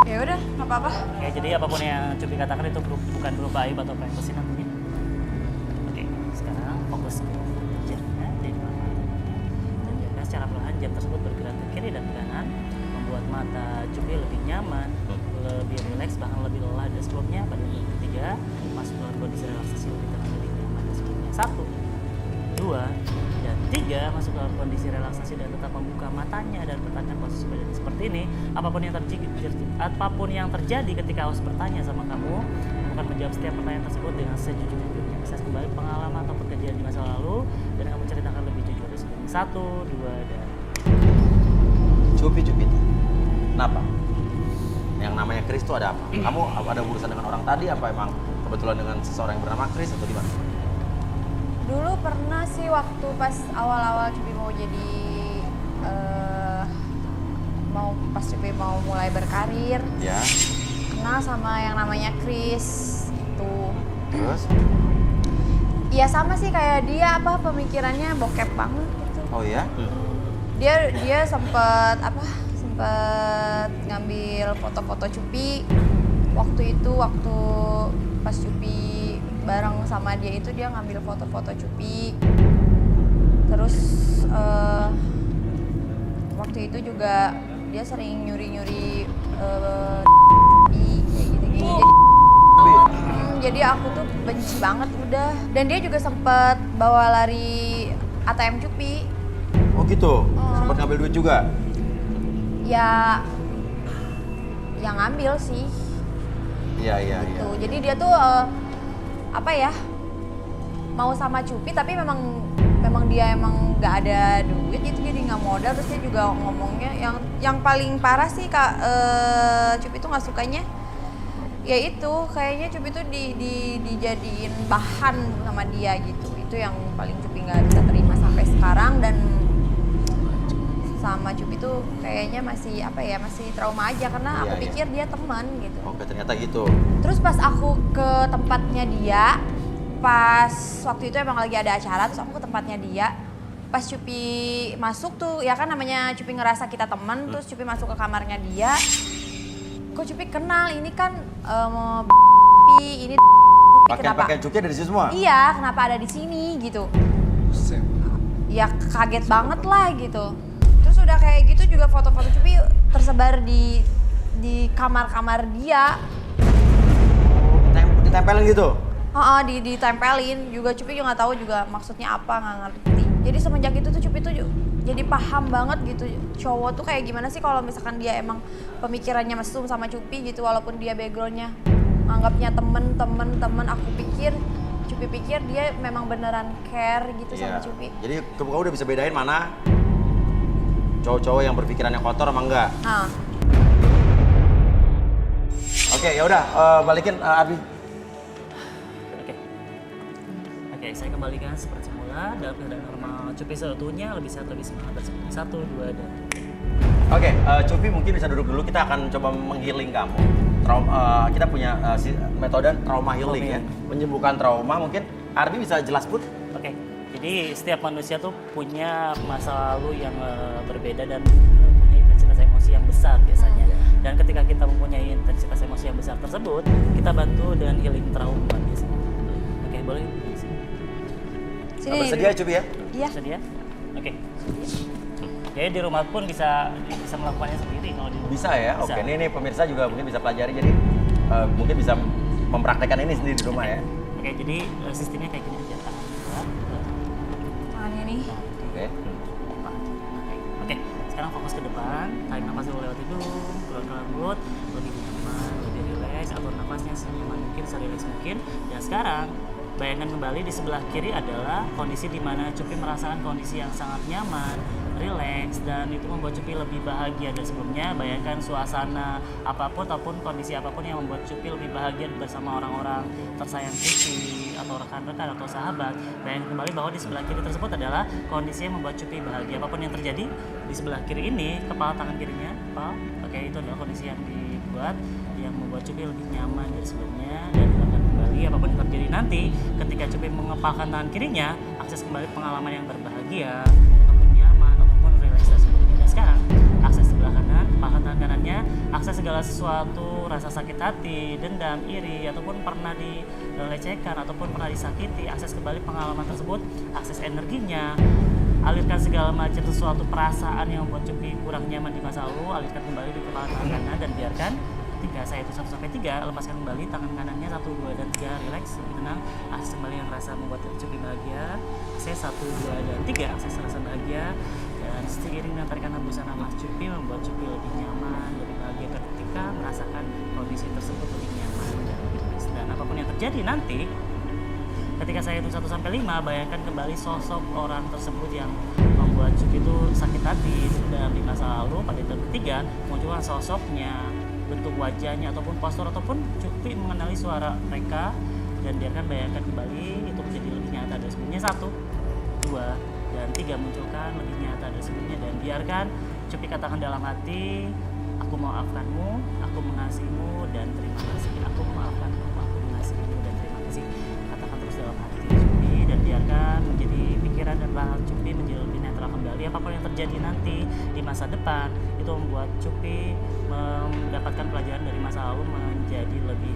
Ya udah, nggak apa-apa. Oke, jadi apapun yang Cupi katakan itu bukan berupa aib atau privacy nantinya. Oke, sekarang fokus ke jamnya di depan mata. Dan jaga secara perlahan jam tersebut bergerak ke kiri dan ke kanan, membuat mata Cupi lebih nyaman, lebih rileks, bahkan lebih lelah dari sebelumnya. Pada yang ketiga, masuk dalam kondisi relaksasi lebih tenang lebih nyaman dari sebelumnya. 1, 2, dan 3, masuk dalam kondisi relaksasi dan tetap membuka matanya dan pertahankan posisi badan seperti ini. Apapun yang terjadi ketika host bertanya sama kamu akan menjawab setiap pertanyaan tersebut dengan sejujur-jujurnya. Bisa kembali pengalaman atau kejadian di masa lalu dan kamu ceritakan lebih jujur dari sebelumnya. 1, 2, dan Jopi. Kenapa? Yang namanya Chris itu ada apa? Kamu ada urusan dengan orang tadi apa emang kebetulan dengan seseorang yang bernama Chris atau gimana? Dulu pernah sih waktu pas awal-awal Cupi mau jadi pas Cupi mau mulai berkarir, Ya. kenal sama yang namanya Chris. Tuh Terus? Ya sama sih kayak dia pemikirannya bokep banget gitu. Oh ya? Dia sempet ngambil foto-foto Cupi. Waktu pas Cupi bareng sama dia itu dia ngambil foto-foto Cupi. Terus waktu itu juga dia sering nyuri-nyuri Cupi kayak gitu-gitu. Jadi aku tuh benci banget udah. Dan dia juga sempet bawa lari ATM Cupi. Oh gitu? Sempat ngambil duit juga? Ya yang ngambil sih. Iya. Gitu. Jadi dia tuh mau sama Cupi tapi memang dia emang nggak ada duit gitu, jadi nggak modal. Terus dia juga ngomongnya yang paling parah sih Cupi tuh nggak sukanya ya itu kayaknya Cupi tuh dijadiin bahan sama dia gitu. Itu yang paling Cupi nggak bisa terima sampai sekarang. Dan sama Cupi tuh kayaknya masih trauma aja karena aku pikir dia teman gitu. Oke, ternyata gitu. Terus pas aku ke tempatnya dia, pas waktu itu emang lagi ada acara, terus aku ke tempatnya dia. Pas Cupi masuk tuh, ya kan namanya Cupi ngerasa kita teman, terus Cupi masuk ke kamarnya dia. Kok Cupi kenal, ini kan ini Pakaian Cupi ada di situ semua? Iya, kenapa ada di sini gitu. Ya kaget banget lah gitu. Terus udah kayak gitu juga foto-foto Cupi tersebar di kamar-kamar dia. Ditempelin gitu? Ditempelin juga. Cupi juga nggak tahu juga maksudnya apa, nggak ngerti. Jadi semenjak itu tuh Cupi tuh jadi paham banget gitu cowok tuh kayak gimana sih kalau misalkan dia emang pemikirannya mesum sama Cupi gitu, walaupun dia backgroundnya anggapnya temen. Cupi pikir dia memang beneran care gitu sama Cupi. Jadi kamu udah bisa bedain mana cowok-cowok yang berpikirannya kotor sama enggak? Oke, ya udah balikin Ardi. Oke, saya kembalikan seperti semula dalam keadaan normal. Cupi seutuhnya lebih sehat, lebih semangat dan seperti 1, 2, dan 3. Oke, Cupi mungkin bisa duduk dulu. Kita akan coba menghealing kamu. Kita punya metode trauma healing ya, menyembuhkan trauma. Mungkin Ardi bisa jelas pun? Oke, jadi setiap manusia tuh punya masa lalu yang berbeda dan punya intensitas emosi yang besar biasanya. Dan ketika kita mempunyai intensitas emosi yang besar tersebut, kita bantu dengan healing trauma biasanya. Oke, boleh? Bersedia Cupi ya? Iya. Bersedia? Oke. Jadi di rumah pun bisa melakukannya sendiri kalau di rumah. Bisa ya? Bisa. Oke, ini pemirsa juga mungkin bisa pelajari. Jadi mungkin bisa mempraktekkan ini sendiri di rumah ya. Oke, jadi sistemnya kayak gini aja. Tangannya nih. Oke, sekarang fokus ke depan. Tarik nafas dulu lewat hidung, keluar ke mulut, lebih nyaman, lebih rileks, atur nafasnya senyaman mungkin, serileks mungkin. Dan sekarang bayangkan kembali di sebelah kiri adalah kondisi di mana Cupi merasakan kondisi yang sangat nyaman, rileks, dan itu membuat Cupi lebih bahagia dari sebelumnya. Bayangkan suasana apapun ataupun kondisi apapun yang membuat Cupi lebih bahagia bersama orang-orang tersayang Cupi atau rekan-rekan atau sahabat. Bayangkan kembali bahwa di sebelah kiri tersebut adalah kondisi yang membuat Cupi bahagia. Apapun yang terjadi di sebelah kiri ini, kepala tangan kirinya, oke, itu adalah kondisi yang dibuat yang membuat Cupi lebih nyaman dari sebelumnya. Dan kembali apapun yang terjadi nanti ketika Cupi mengepalkan tangan kirinya, akses kembali pengalaman yang berbahagia ataupun nyaman ataupun rileks dari sebelumnya. Dan sekarang akses sebelah kanan, kepalkan tangan kanannya, akses segala sesuatu, rasa sakit hati, dendam, iri ataupun pernah dilecehkan ataupun pernah disakiti, akses kembali pengalaman tersebut, akses energinya, alirkan segala macam sesuatu perasaan yang membuat Cupi kurang nyaman di masa lalu, alirkan kembali di kepala tangan kanan dan biarkan ketika saya hitung 1 sampai 3, lepaskan kembali tangan kanannya 1, 2, dan 3, rileks, lebih tenang, akses kembali yang rasa membuat Cupi bahagia, akses 1, 2, dan 3, akses rasa bahagia, dan seiring dengan tarikan hembusan nafas Cupi membuat Cupi lebih nyaman, lebih bahagia ketika merasakan kondisi tersebut lebih nyaman dan lebih rileks. Dan apapun yang terjadi nanti, ketika saya hitung 1 sampai 5, bayangkan kembali sosok orang tersebut yang membuat Cupi itu sakit hati dalam di masa lalu. Pada hitung ketiga, munculkan sosoknya, bentuk wajahnya ataupun postur ataupun Cupi mengenali suara mereka, dan biarkan bayangkan kembali itu menjadi lebih nyata dari sebelumnya. 1, 2, dan 3, munculkan lebih nyata dari sebelumnya, dan biarkan Cupi katakan dalam hati, aku memaafkanmu, aku mengasihimu, dan terima kasih. Aku memaafkanmu, aku mengasihimu, dan terima kasih. kasih katakan terus dalam hati Cupi dan biarkan menjadi pikiran dan rahang Cupi menjadi lebih netral kembali. Apapun yang terjadi nanti di masa depan itu membuat Cupi mendapatkan pelajaran dari masa lalu menjadi lebih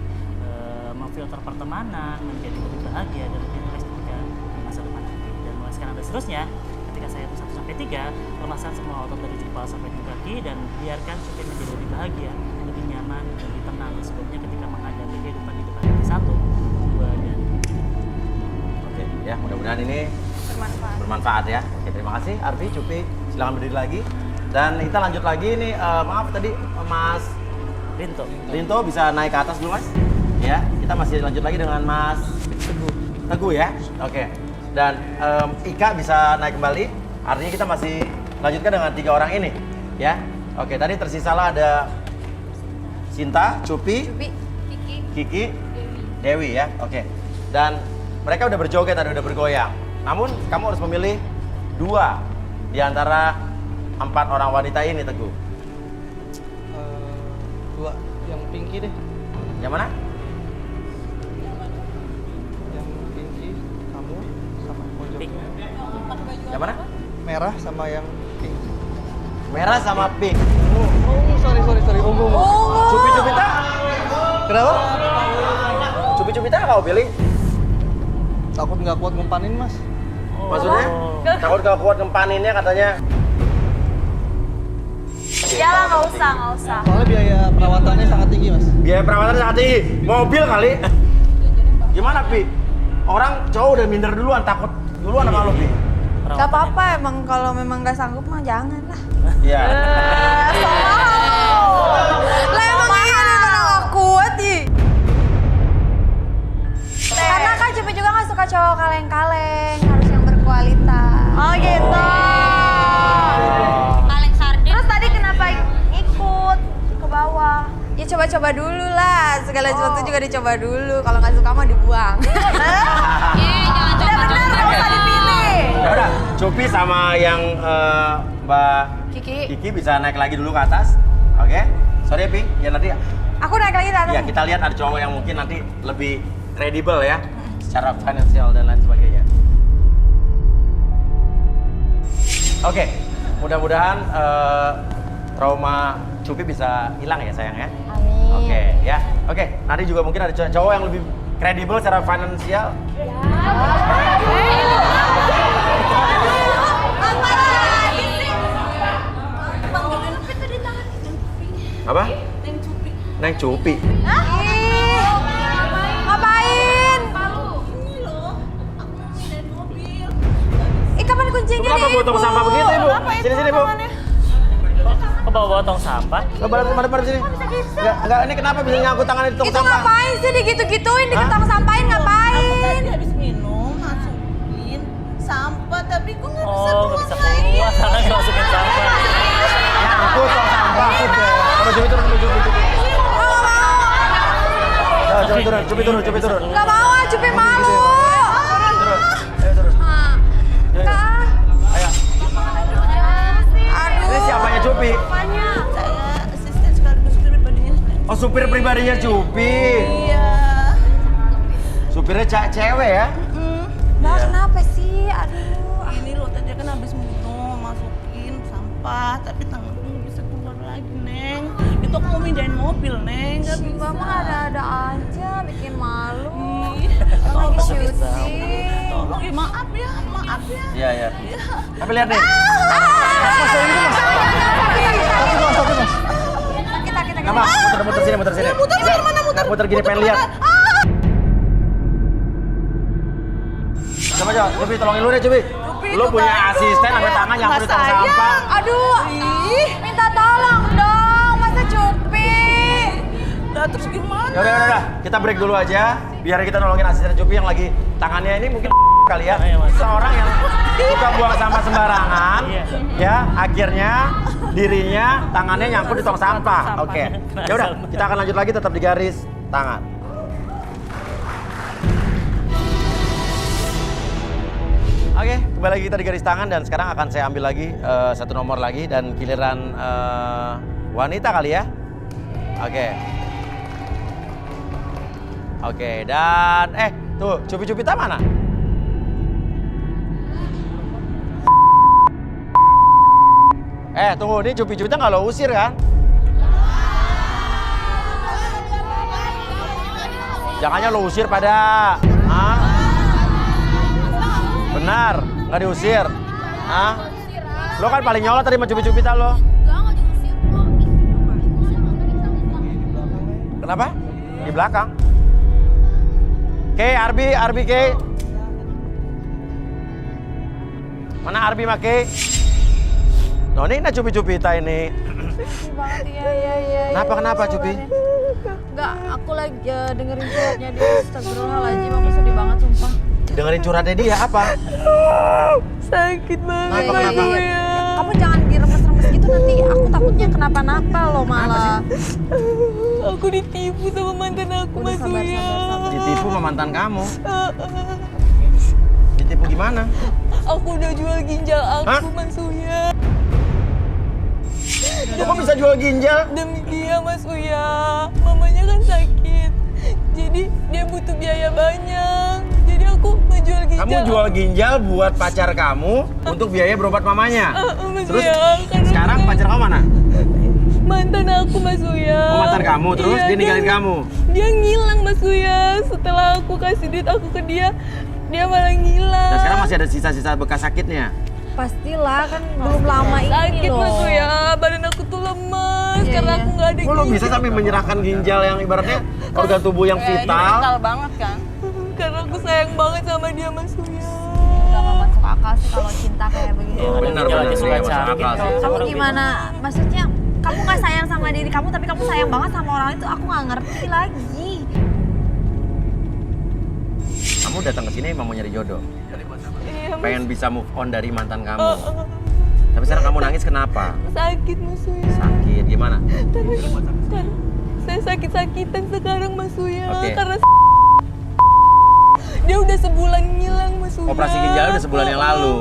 memfilter pertemanan, menjadi lebih bahagia dan lebih relax ketika di masa depan nanti. Dan mulai sekarang dan seterusnya, ketika saya hitung 1 sampai 3, lepaskan semua otot dari jempol sampai ujung kaki dan biarkan Cupi menjadi lebih bahagia, lebih nyaman, dan lebih tenang sebelumnya ketika menghadapi kehidupan di depan ini. 1, 2, dan 3. Oke, ya mudah-mudahan ini bermanfaat ya. Oke, terima kasih Arfi, Cupi, silakan berdiri lagi. Dan kita lanjut lagi nih, maaf tadi Mas Rinto bisa naik ke atas dulu Mas. Ya, kita masih lanjut lagi dengan Mas Teguh ya. Oke. Dan Ika bisa naik kembali. Artinya kita masih lanjutkan dengan 3 orang ini, ya. Oke, tadi tersisalah ada Sinta, Cupi, Kiki, Dewi ya. Oke. Dan mereka udah berjoget tadi, udah bergoyang. Namun kamu harus memilih 2 di antara 4 orang wanita ini, Teguh. 2 yang pinky deh. Yang mana? Yang pinky kamu sama pojok. Yang mana? Merah sama yang pink. Merah sama pink. Oh, sorry. Ungu. Cupi-cupita. Kenapa? Cupi-cupita kau pilih? Takut nggak kuat ngempanin, Mas. Maksudnya? Takut gak kuat ngempaninnya katanya. Ya lah, nggak usah. Soalnya biaya perawatannya sangat tinggi, Mas. Biaya perawatan sangat tinggi. Mobil kali. Gimana, Pi? Orang cowok udah minder duluan, takut duluan sama lo, Pi. Gak apa-apa, emang kalau memang gak sanggup mah jangan lah. Iya. Lah emang iya gak kuat ih. Karena kan Cupi juga nggak suka cowok kaleng-kaleng, harus yang berkualitas. Oh gitu. Kaleng sardin. Terus tadi kenapa ikut ke bawah? Ya coba-coba dulu lah, segala sesuatu juga dicoba dulu. Kalau nggak suka mah dibuang. Jangan Udah bener, nggak usah dipilih. Ya udah, Cupi sama yang Mbak Kiki, bisa naik lagi dulu ke atas. Oke. Sorry ya, Pi. Ya nanti aku naik lagi ke atas. ya kita lihat ada cowok yang mungkin nanti lebih kredibel ya secara finansial dan lain sebagainya. Oke, mudah-mudahan trauma Cupi bisa hilang ya sayang ya. Amin. Oke ya, oke. Nanti juga mungkin ada cowok yang lebih kredibel secara finansial. Apa? Neng Cupi. Ngapain? Kapan kuncinya Kenapa nih? bawa tong sampah begitu, Ibu? Sini, Bu. Kok bawa tong sampah? Coba sini. Enggak, ini kenapa bisa nyangkut tangan di tong Itu sampah? ngapain sih digitu-gituin, diketang sampahin ngapain? Tadi habis minum, masukin sampah, tapi gue nggak bisa Oh, nggak bisa keluar karena dimasukin sampah. Nyangkut tong sampah. Coba Cupi turun, Cupi turun. Gak mau, Cupi malu. Turun. Ayo turun. Ayo. Aduh. Ini siapanya Cupi? Saya asisten sekaligus supir pribadinya. Oh, supir pribadinya Cupi. Iya. Supirnya cewek ya? Mbak, kenapa sih? Aduh. Ini loh tadi kan habis minum, masukin sampah, tapi tanganku nggak bisa keluar lagi, Neng. Itu aku mau mindahin mobil, Neng. Nggak bisa. Mbak mah ada-ada aja, bikin malu. Ih, Lagi syuting. tolong ya, maaf ya. Iya. Tapi lihat nih. Kita. Nama, muter sini. Muter gini pengen lihat. Coba, Cupi tolongin lu deh, Cupi. Lu punya asisten sampai tangan nyangkut di tong sampah. Aduh, minta tolong dong, masa Cupi. Lah terus gimana? Ya udah. Kita break dulu aja. Biar kita nolongin asisten Cupi yang lagi tangannya ini mungkin kali ya. Seorang yang suka buang sampah sembarangan. Ya, akhirnya dirinya tangannya nyangkut di tong sampah. Oke. Ya udah, kita akan lanjut lagi tetap di garis tangan. Oke, kembali lagi kita di garis tangan dan sekarang akan saya ambil lagi satu nomor lagi dan giliran wanita kali ya. Oke, dan Tuh, Cupita mana? Tunggu, ini Cupita nggak lo usir kan? Jangannya lo usir pada, ah? Benar, nggak diusir, ah? Lo kan paling nyolot tadi sama Cupita lo. Kenapa? Di belakang. Oke, Arbi, Ke. Mana Arbi sama Ke? Noh, ini Cupita ini. banget, iya. Kenapa Cupi? Enggak, aku lagi dengerin curhatnya dia. Astagfirullahaladzim, aku sedih banget sumpah. Dengerin curhatnya dia apa? Sakit banget. Kenapa? Kamu jangan diremes-remes gitu, nanti aku takutnya kenapa-napa loh malah. Aku ditipu sama mantan aku, Mas Sabar. Ditipu sama mantan kamu? Ditipu gimana? Aku udah jual ginjal aku, Hah? Mas Uya. Kok bisa jual ginjal? Demi dia, Mas Uya. Mamanya kan sakit. Jadi dia butuh biaya banyak. Jadi aku ngejual ginjal. Kamu jual ginjal buat pacar kamu untuk biaya berobat mamanya? Mas Terus Uya, karena sekarang pacar kamu mana? mantan aku, Mas Uya. Oh, mantan kamu, terus Iya, dia ninggalin kamu? Dia ngilang, Mas Uya. Setelah aku kasih duit aku ke dia malah ngilang. Dan sekarang masih ada sisa-sisa bekas sakitnya? Pastilah, kan belum lama ini Sakit, loh. Mas Uya. Badan aku tuh lemas Iya, karena iya. aku nggak ada Kok lo bisa sampai menyerahkan ginjal yang ibaratnya organ tubuh yang vital? banget kan? Karena aku sayang banget sama dia, Mas Uya. Udah gak masuk akal sih kalau cinta kayak begini. Yang ada Benar, ginjal benar, aja suka benar, sakit. masuk akal sih. Kamu gimana? Maksudnya kamu gak sayang sama diri kamu, tapi kamu sayang banget sama orang itu. Aku gak ngerti lagi. Kamu datang ke sini emang mau nyari jodoh? Iya, Mas. Pengen bisa move on dari mantan kamu? Tapi sekarang kamu nangis kenapa? Sakit, Mas Uya. Sakit, gimana? Kan saya sakit-sakitan sekarang, Mas Uya. Oke. Karena dia udah sebulan ngilang, Mas Uya. Operasi ginjal udah sebulan yang lalu.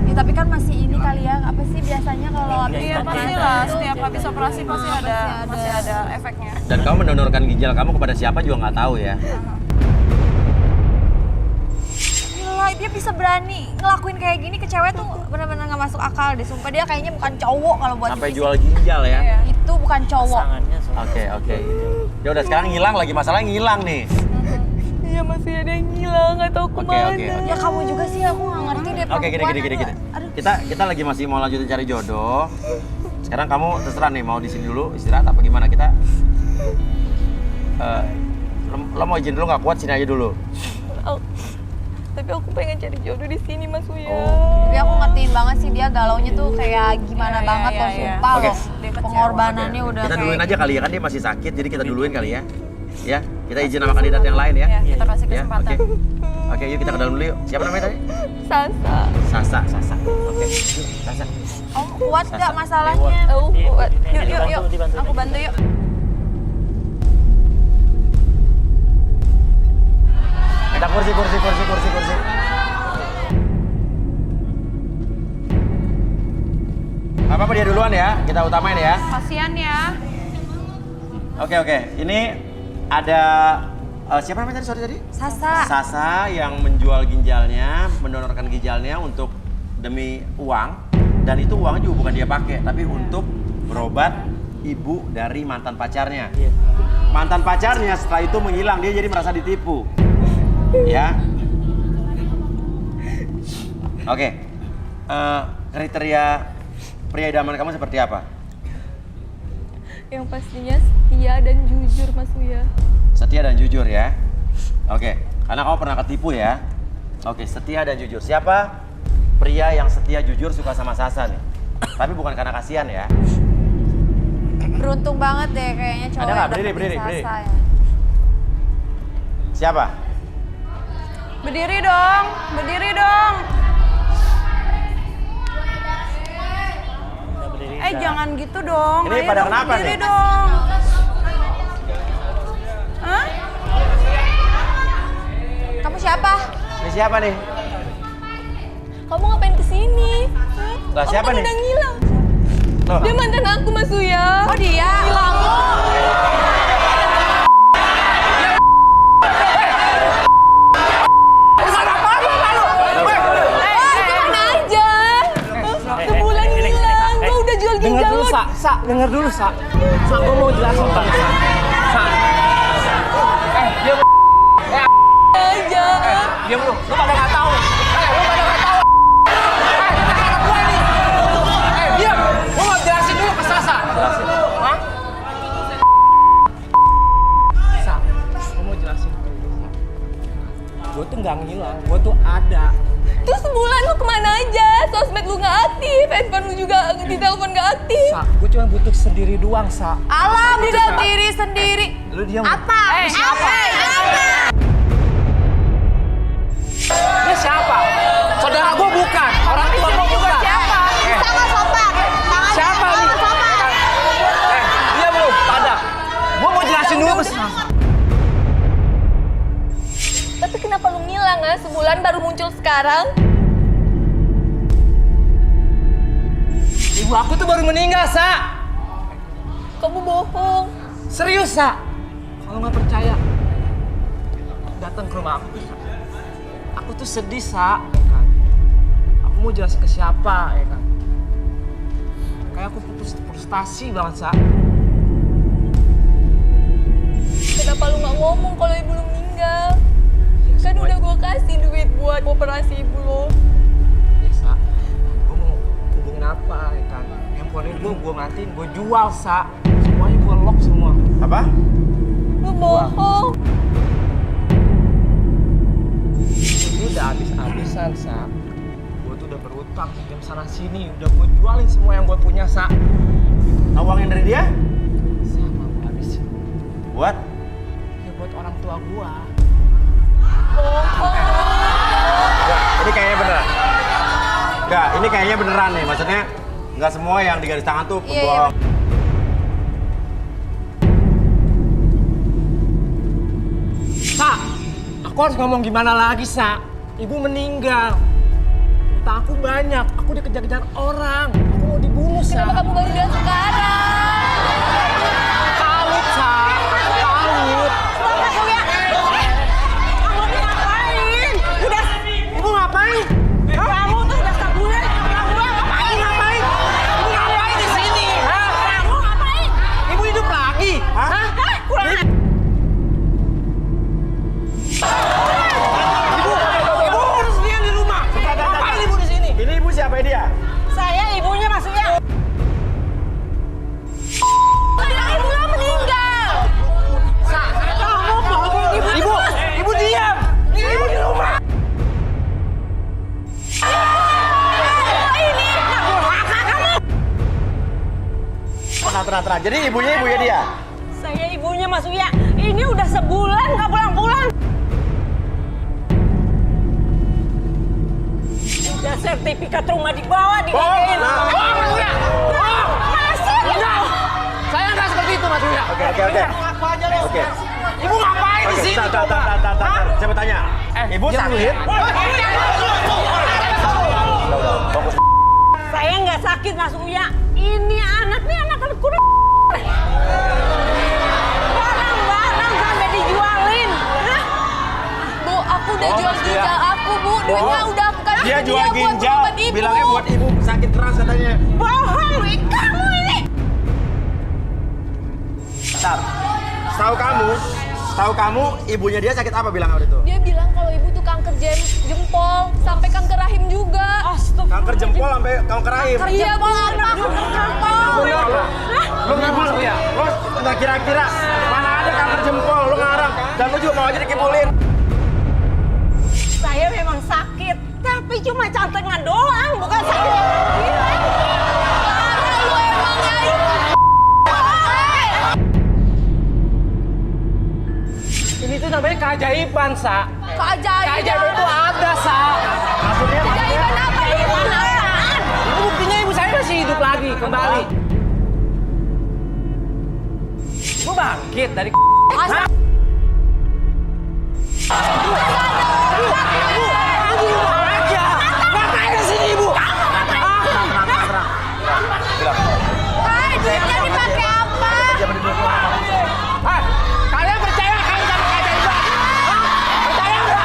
Ya tapi kan masih ini kali ya, apa sih biasanya kalau habis Iya, pastilah. Setiap habis operasi pasti ada efeknya. Dan kamu mendonorkan ginjal kamu kepada siapa juga nggak tahu ya? Gila, dia bisa berani ngelakuin kayak gini ke cewek tuh benar-benar gak masuk akal deh. Sumpah dia kayaknya bukan cowok kalau buat Sampai ini jual sih. ginjal ya? Itu bukan cowok. Pasangannya suka. Oke. Ya udah sekarang hilang lagi, masalahnya ngilang nih. Iya, masih ada yang ngilang, nggak tahu kemana. Oke. Ya kamu juga sih, aku gak ngerti deh Oke, gini. perempuan. Aduh. Kita lagi masih mau lanjutin cari jodoh. Sekarang kamu terserah nih mau di sini dulu istirahat apa gimana kita? Lo mau izin dulu nggak kuat sini aja dulu. Tapi aku pengen cari jodoh di sini, Mas Uya. Tapi aku ngertiin banget sih dia galaunya tuh kayak gimana banget loh, sumpah Oke. loh. Pengorbanannya Oke. udah Kita kayak duluin aja kali ya, kan dia masih sakit, jadi kita duluin kali ya. Ya, kita izin sama kandidat yang lain ya. Kita kasih Ya, kesempatan. Oke, yuk kita ke dalam dulu yuk. Siapa namanya tadi? Sasa. Sasa. Oke, yuk, Sasa. Kamu kuat gak masalahnya? Kuat. Yuk. Dibantu. Aku bantu yuk. Kita kursi. Gak apa-apa dia duluan ya, kita utamain ya. Kasian ya. Oke. Ini ada siapa namanya tadi? Sasa. Sasa yang menjual ginjalnya, mendonorkan ginjalnya untuk demi uang, dan itu uangnya juga bukan dia pakai, tapi untuk berobat ibu dari mantan pacarnya. Mantan pacarnya setelah itu menghilang, dia jadi merasa ditipu. Ya. Oke. Kriteria pria idaman kamu seperti apa? Yang pastinya setia dan jujur, Mas Uya. Setia dan jujur ya. Oke, karena kamu pernah ketipu ya. Oke, setia dan jujur. Siapa pria yang setia jujur suka sama Sasa nih? Tapi bukan karena kasihan ya. Beruntung banget deh kayaknya cowok. Ada nggak? yang Berdiri. dapetin Sasa ya. Siapa? Berdiri dong. Jangan gitu dong. Ini Ayo pada dong, kenapa berdiri nih? dong. Hah? Kamu siapa? Ini siapa nih? Kamu ngapain kesini? Lah siapa nih? Udah ngilang. Loh. Dia mantan aku, Mas Uya. Oh dia? Kamu? Sa, denger dulu, Sa. Sa, gue mau jelasin, Sa. Diam. Diam lu pada nggak tahu. Lu pada nggak tahu. Anak gue nih. Diam. Gue mau jelasin dulu ke Sasa. Jelasin. Hah? Sa, gue mau jelasin. Gue tuh nggak ngilang, gue tuh ada. Terus sebulan lu kemana aja? Sosmed lu nggak aktif, handphone lu juga di telepon nggak aktif. Sa, gue cuma butuh sendiri doang, Sa. Alam, tidak diri sendiri. Lu diam. Apa? Siapa? Ini siapa? Saudara gue bukan. Orang tua gue bukan. Siapa? Sama sopan. Siapa nih? Dia belum pada. Gue mau jelasin dulu ke Sasa. Tapi kenapa lu ngilang ah? Sebulan baru muncul sekarang. Ibu aku tuh baru meninggal, Sa. Kamu bohong. Serius, Sa. Kalau nggak percaya, datang ke rumah aku. Aku tuh sedih, Sa. Ya kan? Aku mau jelasin ke siapa, ya kan? Kayak aku putus frustasi banget, Sa. Kenapa lu nggak ngomong kalau ibu lu meninggal? Kan udah gue kasih duit buat operasi ibu lo. Ya, Sa. Gue mau hubungin apa, ya kan? Handphone ibu gue matiin, gue jual, Sa. Semuanya gue lock semua. Apa? Lu bohong. Gue udah habis-habisan, Sa. Gue tuh udah berutang pinjam sana sini, udah gue jualin semua yang gue punya, Sa. Tahu uang yang dari dia? Sama gue habisin. Buat? Ya buat orang tua gue. Enggak, ini kayaknya beneran. Enggak, ini kayaknya beneran nih. Maksudnya nggak semua yang di garis tangan tuh pembohong. Sa, aku harus ngomong gimana lagi, Sa? Ibu meninggal. Utang aku banyak. Aku dikejar-kejar orang. Aku mau dibunuh, Sa. Kenapa kamu baru bilang sekarang? Talut, Sa. Talut. Ibu ngapain? Kamu tuh udah sebulan. Kamu ngapain? Ibu ngapain di sini? Hah? Kamu ngapain? Ibu hidup lagi? Hah? Kurang. Ibu harus lihat di rumah. Ngapain ibu di sini? Ini ibu siapa dia? Saya ibunya maksudnya. Ibu lo meninggal. Kamu bohong Ibu diam. Ibu di rumah. Tenang. Jadi ibunya dia? Saya ibunya Mas Uya. Ini udah sebulan nggak pulang-pulang. Udah sertifikat rumah dibawa digadain. Mas Uya. Masih. Saya nggak seperti itu, Mas Uya. Oke. Ibu ngapain di sini? Coba tanya. Ibu sakit? Saya nggak sakit Mas Uya. Ini anaknya anak kurang. Barang-barang sampai dijualin. Hah? Bu, aku udah jual ginjal aku, Bu. Duitnya udah aku kasih Dia ke jual buat ginjal. berobat ibu. Bilangnya buat ibu sakit keras katanya. Bohong, kamu ini. Bentar. Tahu kamu ibunya dia sakit apa bilang waktu itu? Dia bilang kalau ibu tuh kanker jempol sampai kanker rahim juga. Kanker jempol sampai kanker rahim. Iya, Bu. Anak juga jempol. Lu ngibul ya? Lu nggak kira-kira mana ada kanker jempol, lu ngarang. Dan lu juga mau aja dikibulin. Saya memang sakit, tapi cuma cantengan doang, bukan sakit. Lu emang ya. Ini tuh namanya keajaiban, Sa. Keajaiban itu ada, Sa. Maksudnya? Keajaiban apa ini? Itu buktinya ibu saya masih hidup lagi, kembali. Ibu bangkit dari Masa? Ngapain di sini, Ibu? Hai, duitnya dipakai apa? Kalian percaya kalian sama keajaiban? Percaya nggak?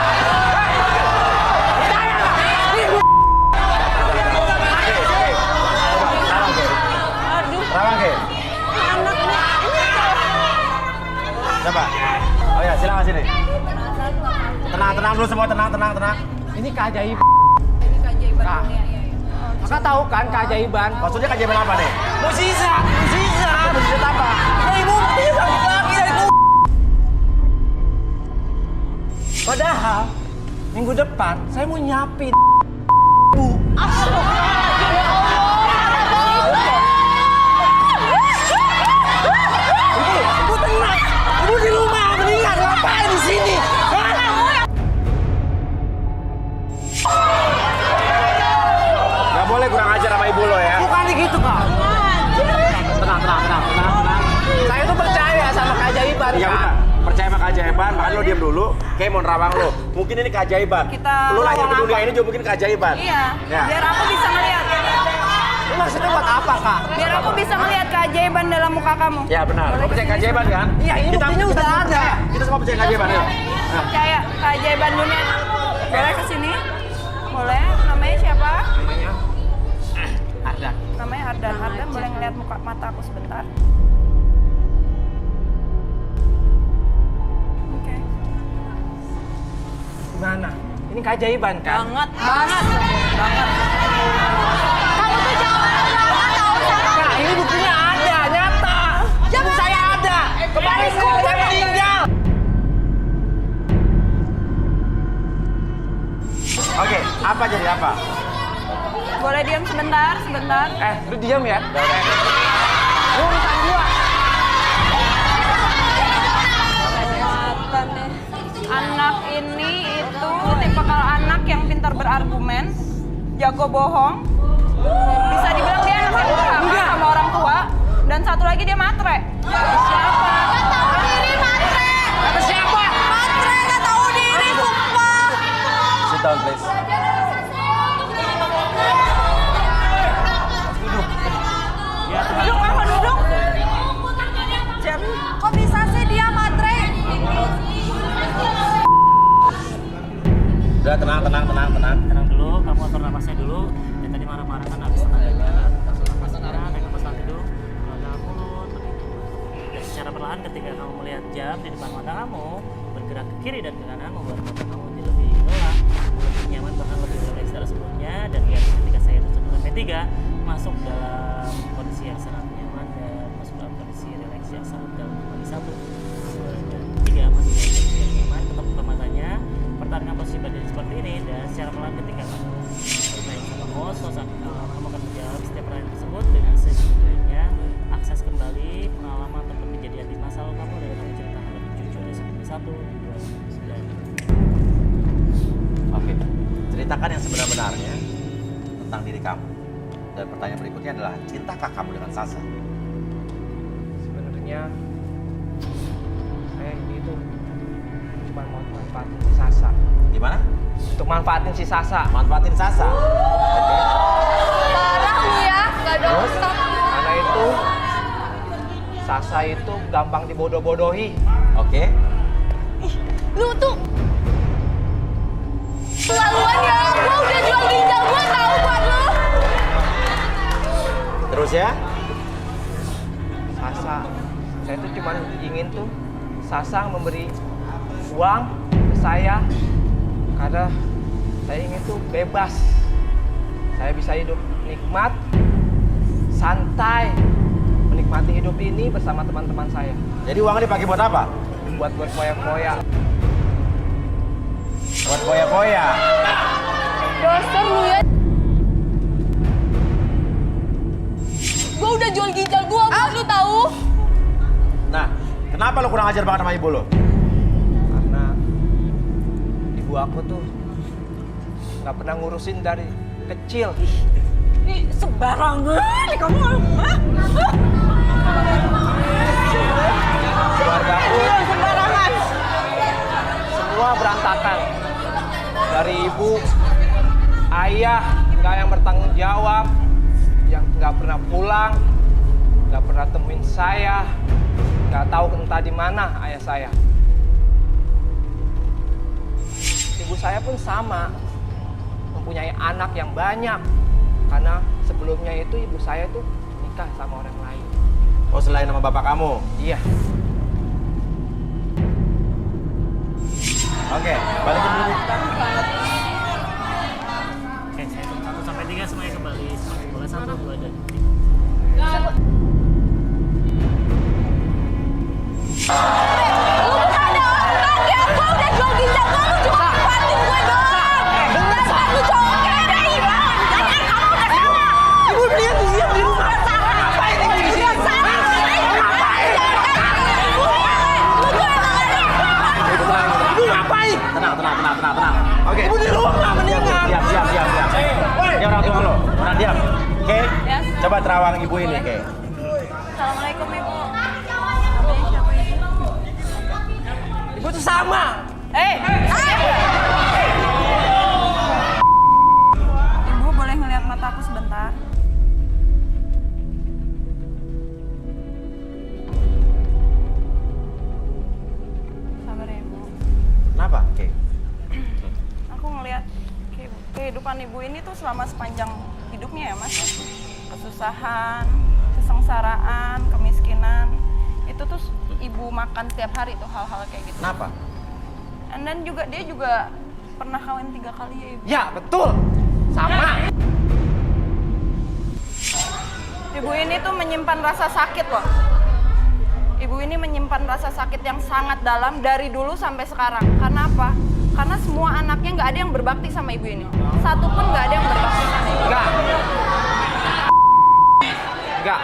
Percaya nggak? Ibu. Rawat dulu semua, tenang. Ini keajaiban. Ini keajaiban Kak. dunia, ya. Kakak tahu kan keajaiban? Maksudnya keajaiban apa nih? Mukjizat. Mukjizat apa? Dari bukti balik lagi dari Padahal minggu depan saya mau nyapin Bu. Ibu tenang. Ibu di rumah mendingan ngapain di sini? Gak boleh kurang ajar sama ibu lo ya. Bukan gitu, Kak. Tenang. Saya tuh percaya sama keajaiban, Ya Kak. udah, percaya sama keajaiban, makanya lo diam dulu. Kayak mau nerawang lo. Mungkin ini keajaiban. Lo lahir ke dunia ini juga mungkin keajaiban. Iya, Ya. biar aku bisa ngeliat. Ini maksudnya buat apa, Kak? Biar aku bisa ngeliat keajaiban dalam muka kamu. Ya benar. Lo percaya keajaiban kan? Iya, ini buktinya udah ada. Kita semua percaya keajaiban ya. Percaya keajaiban dunia. Boleh kesini? Boleh. Namanya siapa? Ada. Namanya Ardan. Ardan boleh ngeliat muka mata aku sebentar? Oke. Gimana? Ini keajaiban kan? Banget. Kamu tuh jangan Nah, ini buktinya ada, nyata. Ibu saya ada. Kemarin saya meninggal. Oke, apa jadi apa? boleh diam sebentar? Lu diam ya. Lu urusan gua. Anak ini itu tipikal anak yang pintar berargumen, jago bohong. Bisa dibilang dia anak yang durhaka sama orang tua. Dan satu lagi dia matre. Siapa? Gak tahu diri matre. Kata siapa? Matre gak tahu diri, sumpah. Sit down please. Duduk. Kok bisa sih dia matre? Udah tenang. Tenang dulu, kamu atur nafasnya dulu. Dan tadi marah-marah kan habis tenaganya. Atur nafasnya, tarik nafas lagi dulu. Dalam mulut. Dan secara perlahan ketika kamu melihat jam di depan mata kamu, bergerak ke kiri dan ke kanan, membuat mata kamu jadi lebih lelah, lebih nyaman, bahkan lebih rileks dari sebelumnya. Dan lihat ketika saya tutup sampai 3, masuk dalam kondisi yang sangat nyaman dan masuk dalam kondisi rileks yang sangat dalam. Kondisi 1, 2, dan 3 masih dalam kondisi yang nyaman. Tetap buka matanya. Pertahankan posisi badan seperti ini dan secara pelan ketika kamu bermain sama host, kamu akan menjawab setiap pertanyaan tersebut dengan sejujurnya. Akses kembali pengalaman ataupun kejadian di masa lalu kamu dan kamu ceritakan lebih jujur dari seperti 1, 2, 9. Oke, ceritakan yang sebenar-benarnya tentang diri kamu. Dan pertanyaan berikutnya adalah, cintakah kamu dengan Sasa? Sebenarnya saya ini tuh cuma mau manfaatin si Sasa. Gimana? Untuk manfaatin si Sasa. Manfaatin Sasa? Oke. Parah lu ya, gak ada Terus? stop. Karena itu Sasa itu gampang dibodoh-bodohi. Oke. Lu tuh keterlaluan ya, gua udah jual ginjal gua tahu buat lu. Terus ya? Sasa, saya tuh cuma ingin tuh Sasa memberi uang ke saya karena saya ingin tuh bebas. Saya bisa hidup nikmat, santai, menikmati hidup ini bersama teman-teman saya. Jadi uangnya dipakai buat apa? Buat berfoya-foya. Buat foya-foya. Dosen lu ya. Gua udah jual ginjal gua buat lu tahu. Nah, kenapa lo kurang ajar banget sama ibu lo? Karena ibu aku tuh nggak pernah ngurusin dari kecil. Ih, sembarangan kamu. Keluargaku Sembarangan. semua berantakan. Dari ibu, ayah nggak yang bertanggung jawab, yang nggak pernah pulang, nggak pernah temuin saya, nggak tahu entah di mana ayah saya. Ibu saya pun sama, mempunyai anak yang banyak, karena sebelumnya itu ibu saya tuh nikah sama orang lain. Oh, selain nama bapak kamu? Iya. Oke, balikin dulu. 1, 2, dan 3. Lu bukan ada orang ya, gua udah jual ginjal gua, lu cuma manfaatin gue doang. Dasar lu cowok kere, Iwan. Jangan kamu udah sana. Ibu mendingan diam di rumah. Ngapain ini di sini? Sana. Ngapain? Lu tuh emang ada. Ibu ngapain? Tenang. Oke. Ibu di rumah mendingan. Diam. Ini orang tua lo. Orang diam. Oke. Yes. Coba terawang ibu ini, oke. Assalamualaikum Ibu. Namanya siapa Ibu? Ibu tuh sama. Ibu boleh ngeliat mataku sebentar? Sabar ya Ibu. Kenapa? Oke. Aku ngeliat kehidupan Ibu ini tuh selama sepanjang hidupnya ya Mas. Kesusahan, kesengsaraan, kemiskinan. Itu tuh Ibu makan setiap hari tuh hal-hal kayak gitu. Kenapa? And then juga dia juga pernah kawin 3 kali ya Ibu. Ya betul. Sama. Ibu ini tuh menyimpan rasa sakit loh. Ibu ini menyimpan rasa sakit yang sangat dalam dari dulu sampai sekarang. Karena apa? Karena semua anaknya nggak ada yang berbakti sama ibu ini. Satu pun nggak ada yang berbakti sama ibu. Enggak.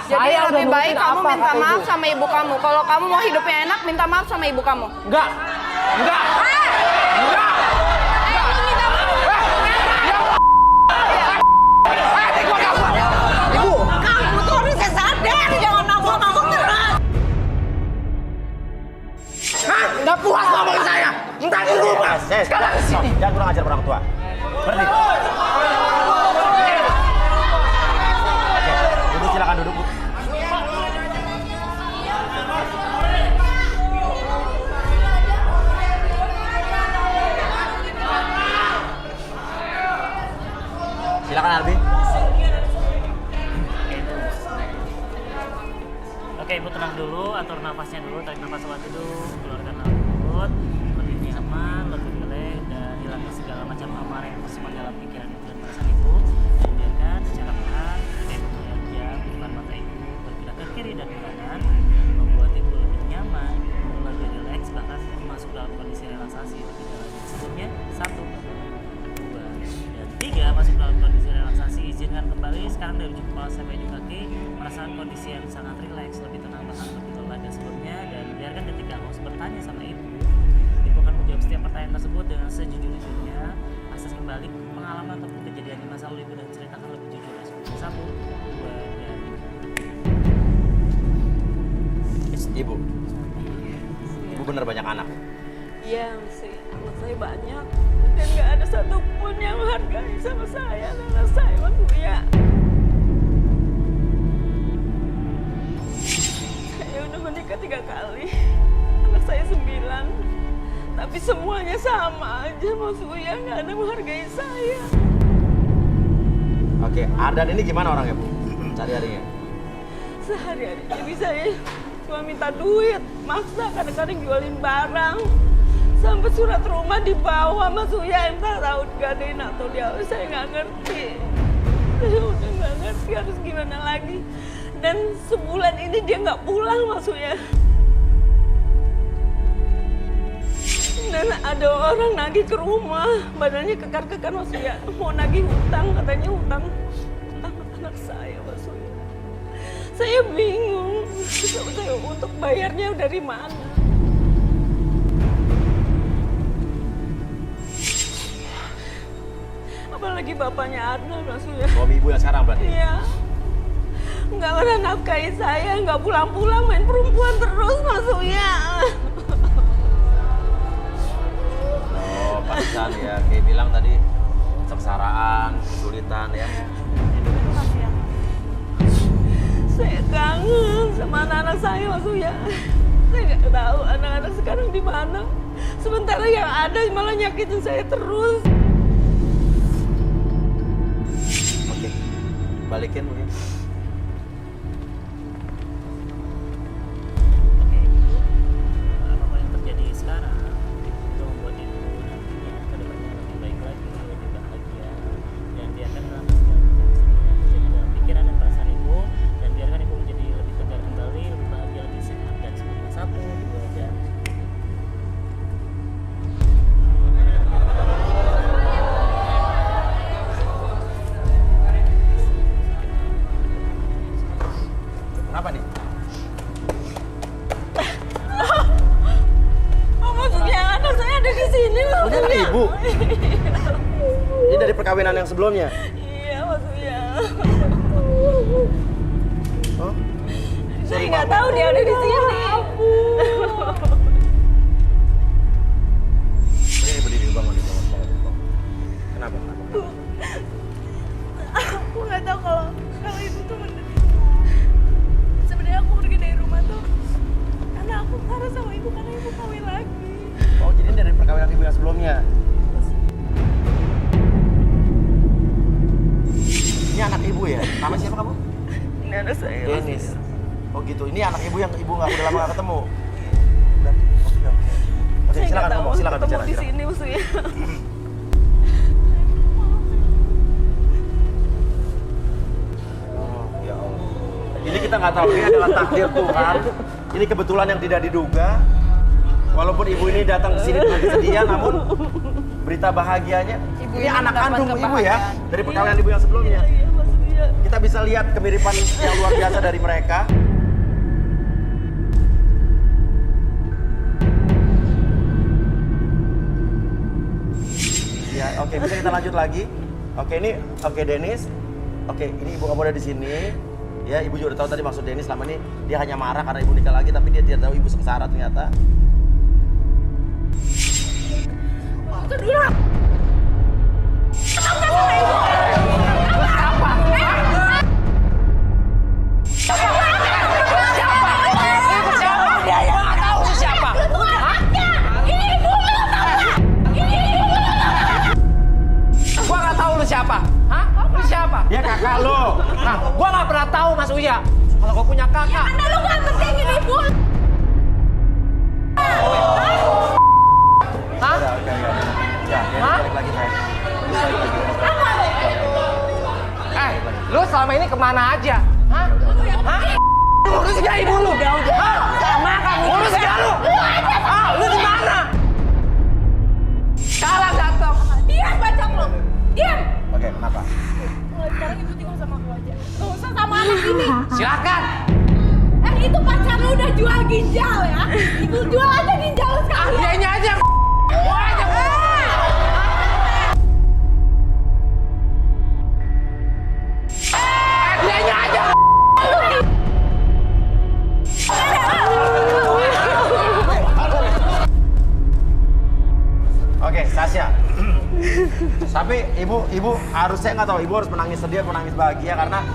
Jadi Saya lebih udah baik nurutin kamu apa minta kata maaf ibu. sama ibu kamu. Kalau kamu mau hidupnya enak, minta maaf sama ibu kamu. Enggak. Kamu tuh harusnya sadar, jangan ngomong-ngomong terus. Enggak puas ngomongin saya. Entah di rumah. Sekarang di sini. Jangan kurang ajar orang tua. Berhenti. Oke, ibu silakan duduk, Bu. Silakan Albi. Oke, Ibu tenang dulu, atur nafasnya dulu, tarik nafas lewat hidung, keluarkan lewat mulut, lebih nyaman, lebih rileks, dan hilangkan segala macam amarah yang tersimpan dalam pikiran Ibu dan perasaan Ibu. Dan biarkan secara perlahan, Ibu melihat jam, bukan mata Ibu bergerak ke kiri dan ke kanan, membuat Ibu lebih nyaman, lebih rileks, bahkan masuk dalam kondisi relaksasi lebih dalam. Sebelumnya, 1, 2, dan 3, masuk dalam kondisi relaksasi. Izinkan kembali sekarang dari ujung kepala sampai ujung kaki, merasakan kondisi yang sangat rileks, lebih tenang, bahkan lebih lelah dari sebelumnya. Dan biarkan ketika kamu bertanya sama Ibu akan menjawab setiap pertanyaan tersebut dengan sejujur-jujurnya. Akses kembali pengalaman ataupun kejadian di masa lalu Ibu dan ceritakan lebih jujur. 1, 2, dan Ibu. Ibu bener banyak anak. Iya sih, anak saya banyak dan nggak ada satupun yang menghargai sama saya dan anak saya Mas Buya. Saya udah menikah 3 kali, anak saya 9, tapi semuanya sama aja Mas Buya, nggak ada menghargai saya. Oke, Ardan ini gimana orangnya, Bu? Sehari-harinya? Sehari-hari jadi saya cuma minta duit, maksa kadang-kadang jualin barang. Sampai surat rumah dibawa Mas Uya, entah tahu digadein atau dia, saya nggak ngerti. Saya udah nggak ngerti harus gimana lagi. Dan sebulan ini dia nggak pulang Mas Uya. Dan ada orang nagih ke rumah, badannya kekar-kekar Mas Uya. Mau nagih hutang, katanya hutang anak saya Mas Uya. Saya bingung, saya untuk bayarnya dari mana. Apalagi bapaknya Adnan Mas Uya. Suami Ibu yang sekarang berarti? Iya. Nggak pernah nafkahi saya, nggak pulang-pulang main perempuan terus Mas Uya. Oh, pantesan ya. Kayak bilang tadi sengsaraan, kesulitan ya. Saya kangen sama anak-anak saya Mas Uya. Saya nggak tahu anak-anak sekarang di mana. Sementara yang ada malah nyakitin saya terus. Oke, balikin mungkin. Oke, apapun yang terjadi sekarang itu membuat Ibu nantinya ke depannya lebih baik lagi, lebih bahagia, dan biarkan dalam segala sebelumnya? Iya, Mas Uya. Oh? Saya nggak tahu dia ada di sini. Berdiri, bangun. Kenapa? Aku nggak tahu kalau ibu tuh menderita. Sebenarnya aku pergi dari rumah tuh karena aku marah sama ibu karena ibu kawin lagi. Oh, jadi ini dari perkawinan ibu yang sebelumnya. Ini anak ibu ya? Nama siapa kamu? Ini anak saya. Denis. Oh gitu, ini anak ibu yang ibu udah lama gak ketemu? Oke, silakan ngomong, silakan bicara. Di sini maksudnya. Oh, ya Allah. Ini kita nggak tahu, ini adalah takdir Tuhan. Ini kebetulan yang tidak diduga. Walaupun ibu ini datang ke sini dengan kesedihan, namun berita bahagianya, ini anak kandung ibu ya, dari perkawinan ibu yang sebelumnya. Kita bisa lihat kemiripan yang luar biasa dari mereka. Ya, oke, bisa kita lanjut lagi. Oke, Denis. Oke, ini ibu kamu ada di sini. Ya, ibu juga udah tahu tadi maksud Denis selama ini dia hanya marah karena ibu nikah lagi, tapi dia tidak tahu ibu sengsara ternyata. Itu dulu. Siapa? Hah? Lu siapa? Dia kakak lo. Nah, gua nggak pernah tahu Mas Uya. Kalau gua punya kakak. Ya karena lu gak pentingin ibu. Hah? Oke. Ya, Hah? balik lagi saya. Lu selama ini kemana aja? Hah? Hah? Urus gak ibu lu? Hah? Sama kamu. Urus gak lu? Ah, lu di mana? Sekarang datang. Diam bacok lu. Diam. Oke, kenapa? Mulai sekarang ibu tinggal sama aku aja. Gak usah sama anak ini. Silakan. Itu pacar lu udah jual ginjal ya. Ibu jual aja ginjal lu sekalian. Dianya aja. Dianya aja. Oke, Sasha. Tapi ibu harus, saya nggak tahu, ibu harus menangis sedih atau menangis bahagia karena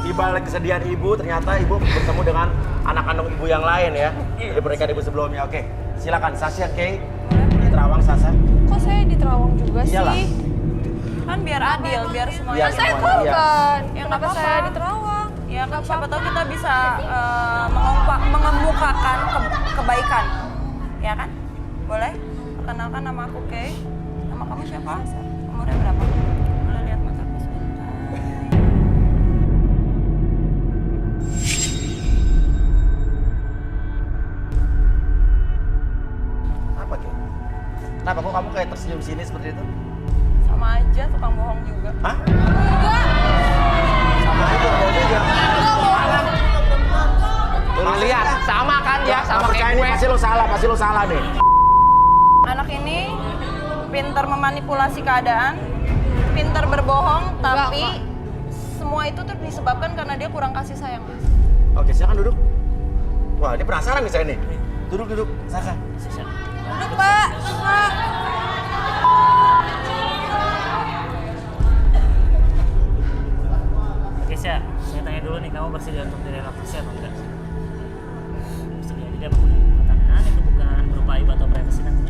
di balik kesedihan ibu ternyata ibu bertemu dengan anak kandung ibu yang lain ya dari pernikahan ibu sebelumnya. Oke, silakan Sasha Kay di Terawang. Sasha. Kok saya di Terawang juga Iyalah. sih? Kan biar adil, biar semuanya. Iya, Saya semuanya, korban. iya. Ya, Kenapa nggak saya apa-apa. di Terawang? Ya kan siapa tahu kita bisa mengemukakan kebaikan. Ya kan? Boleh? Perkenalkan nama aku Kay. Nama kamu siapa? Umurnya berapa? Boleh lihat mataku sebentar. Apa Kay? Kenapa kok kamu kayak tersenyum sini seperti itu? Sama aja tukang bohong juga. Hah? Sama aja bohong juga. Lu lihat, sama kan dia, sama kayak gue. Pasti lo salah nih. Anak ini pintar memanipulasi keadaan, pintar berbohong, tapi semua itu tuh disebabkan karena dia kurang kasih sayang, Mas. Oke, silakan duduk. Wah, ini penasaran nih saya nih. Duduk, Sasha. Duduk, Pak. Oke, saya tanya dulu nih, kamu bersedia untuk direlaksasi atau enggak? Bersedia. Jadi apa mengatakan itu bukan berupa ibu atau privasi nanti.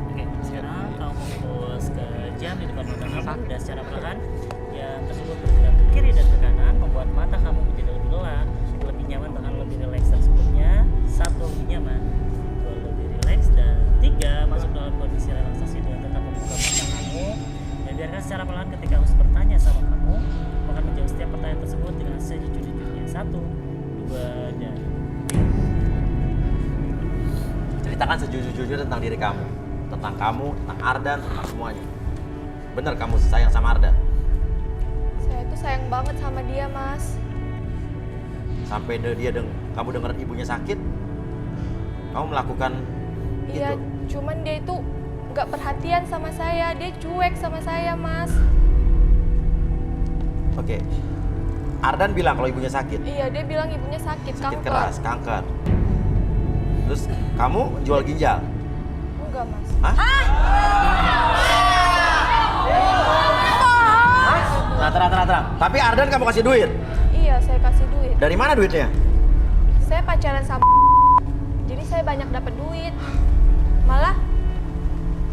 Oke, sekarang kamu fokus ke jam di depan mata kamu dan secara perlahan jam tersebut bergerak ke kiri dan ke kanan, membuat mata kamu menjadi lebih lelah, lebih nyaman, bahkan lebih rileks dari sebelumnya. 1, lebih nyaman, 2, lebih rileks, dan 3, masuk dalam kondisi relaksasi dengan tetap membuka mata kamu dan biarkan secara perlahan ketika harus bertanya sama kamu akan menjawab setiap pertanyaan tersebut dengan sejujur-jujurnya. 1, 2, dan 3. Ceritakan sejujur-jujurnya tentang diri kamu. Tentang kamu, tentang Ardan, tentang semuanya. Bener kamu sayang sama Ardan? Saya tuh sayang banget sama dia, Mas. Sampai kamu dengar ibunya sakit, kamu melakukan Iya, itu. cuman dia itu nggak perhatian sama saya, dia cuek sama saya, Mas. Oke. Ardan bilang kalau ibunya sakit. Iya, dia bilang ibunya sakit, Sakit kanker. keras, kanker. Terus kamu jual ginjal? Enggak, Mas. Hah? Nah, terang. Tapi Ardan kamu kasih duit? Iya, saya kasih duit. Dari mana duitnya? Saya pacaran sama jadi saya banyak dapat duit. Malah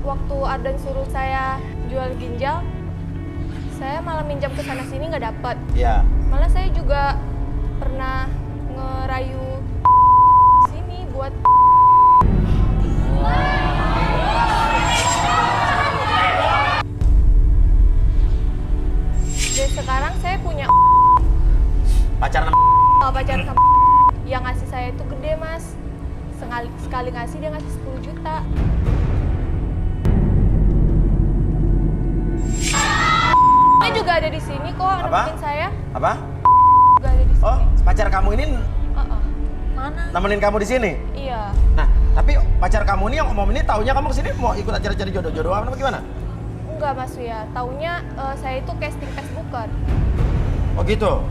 waktu Ardan suruh saya jual ginjal, saya malah minjam ke sana sini nggak dapat. Iya. Malah saya juga pernah ngerayu sini buat dan sekarang saya punya Pacaran pacaran sama yang ngasih saya itu gede, Mas. Sekali ngasih dia ngasih 10 juta. Dia juga ada di sini kok, nemenin saya. Apa? Juga ada di sini. Oh, pacar kamu ini Mana? nemenin kamu di sini? Iya. Nah, tapi pacar kamu ini yang om ini taunya kamu kesini mau ikut acara cari jodoh-jodohan apa gimana? Enggak, Mas Wia. Taunya saya itu casting Facebooker. Oh gitu?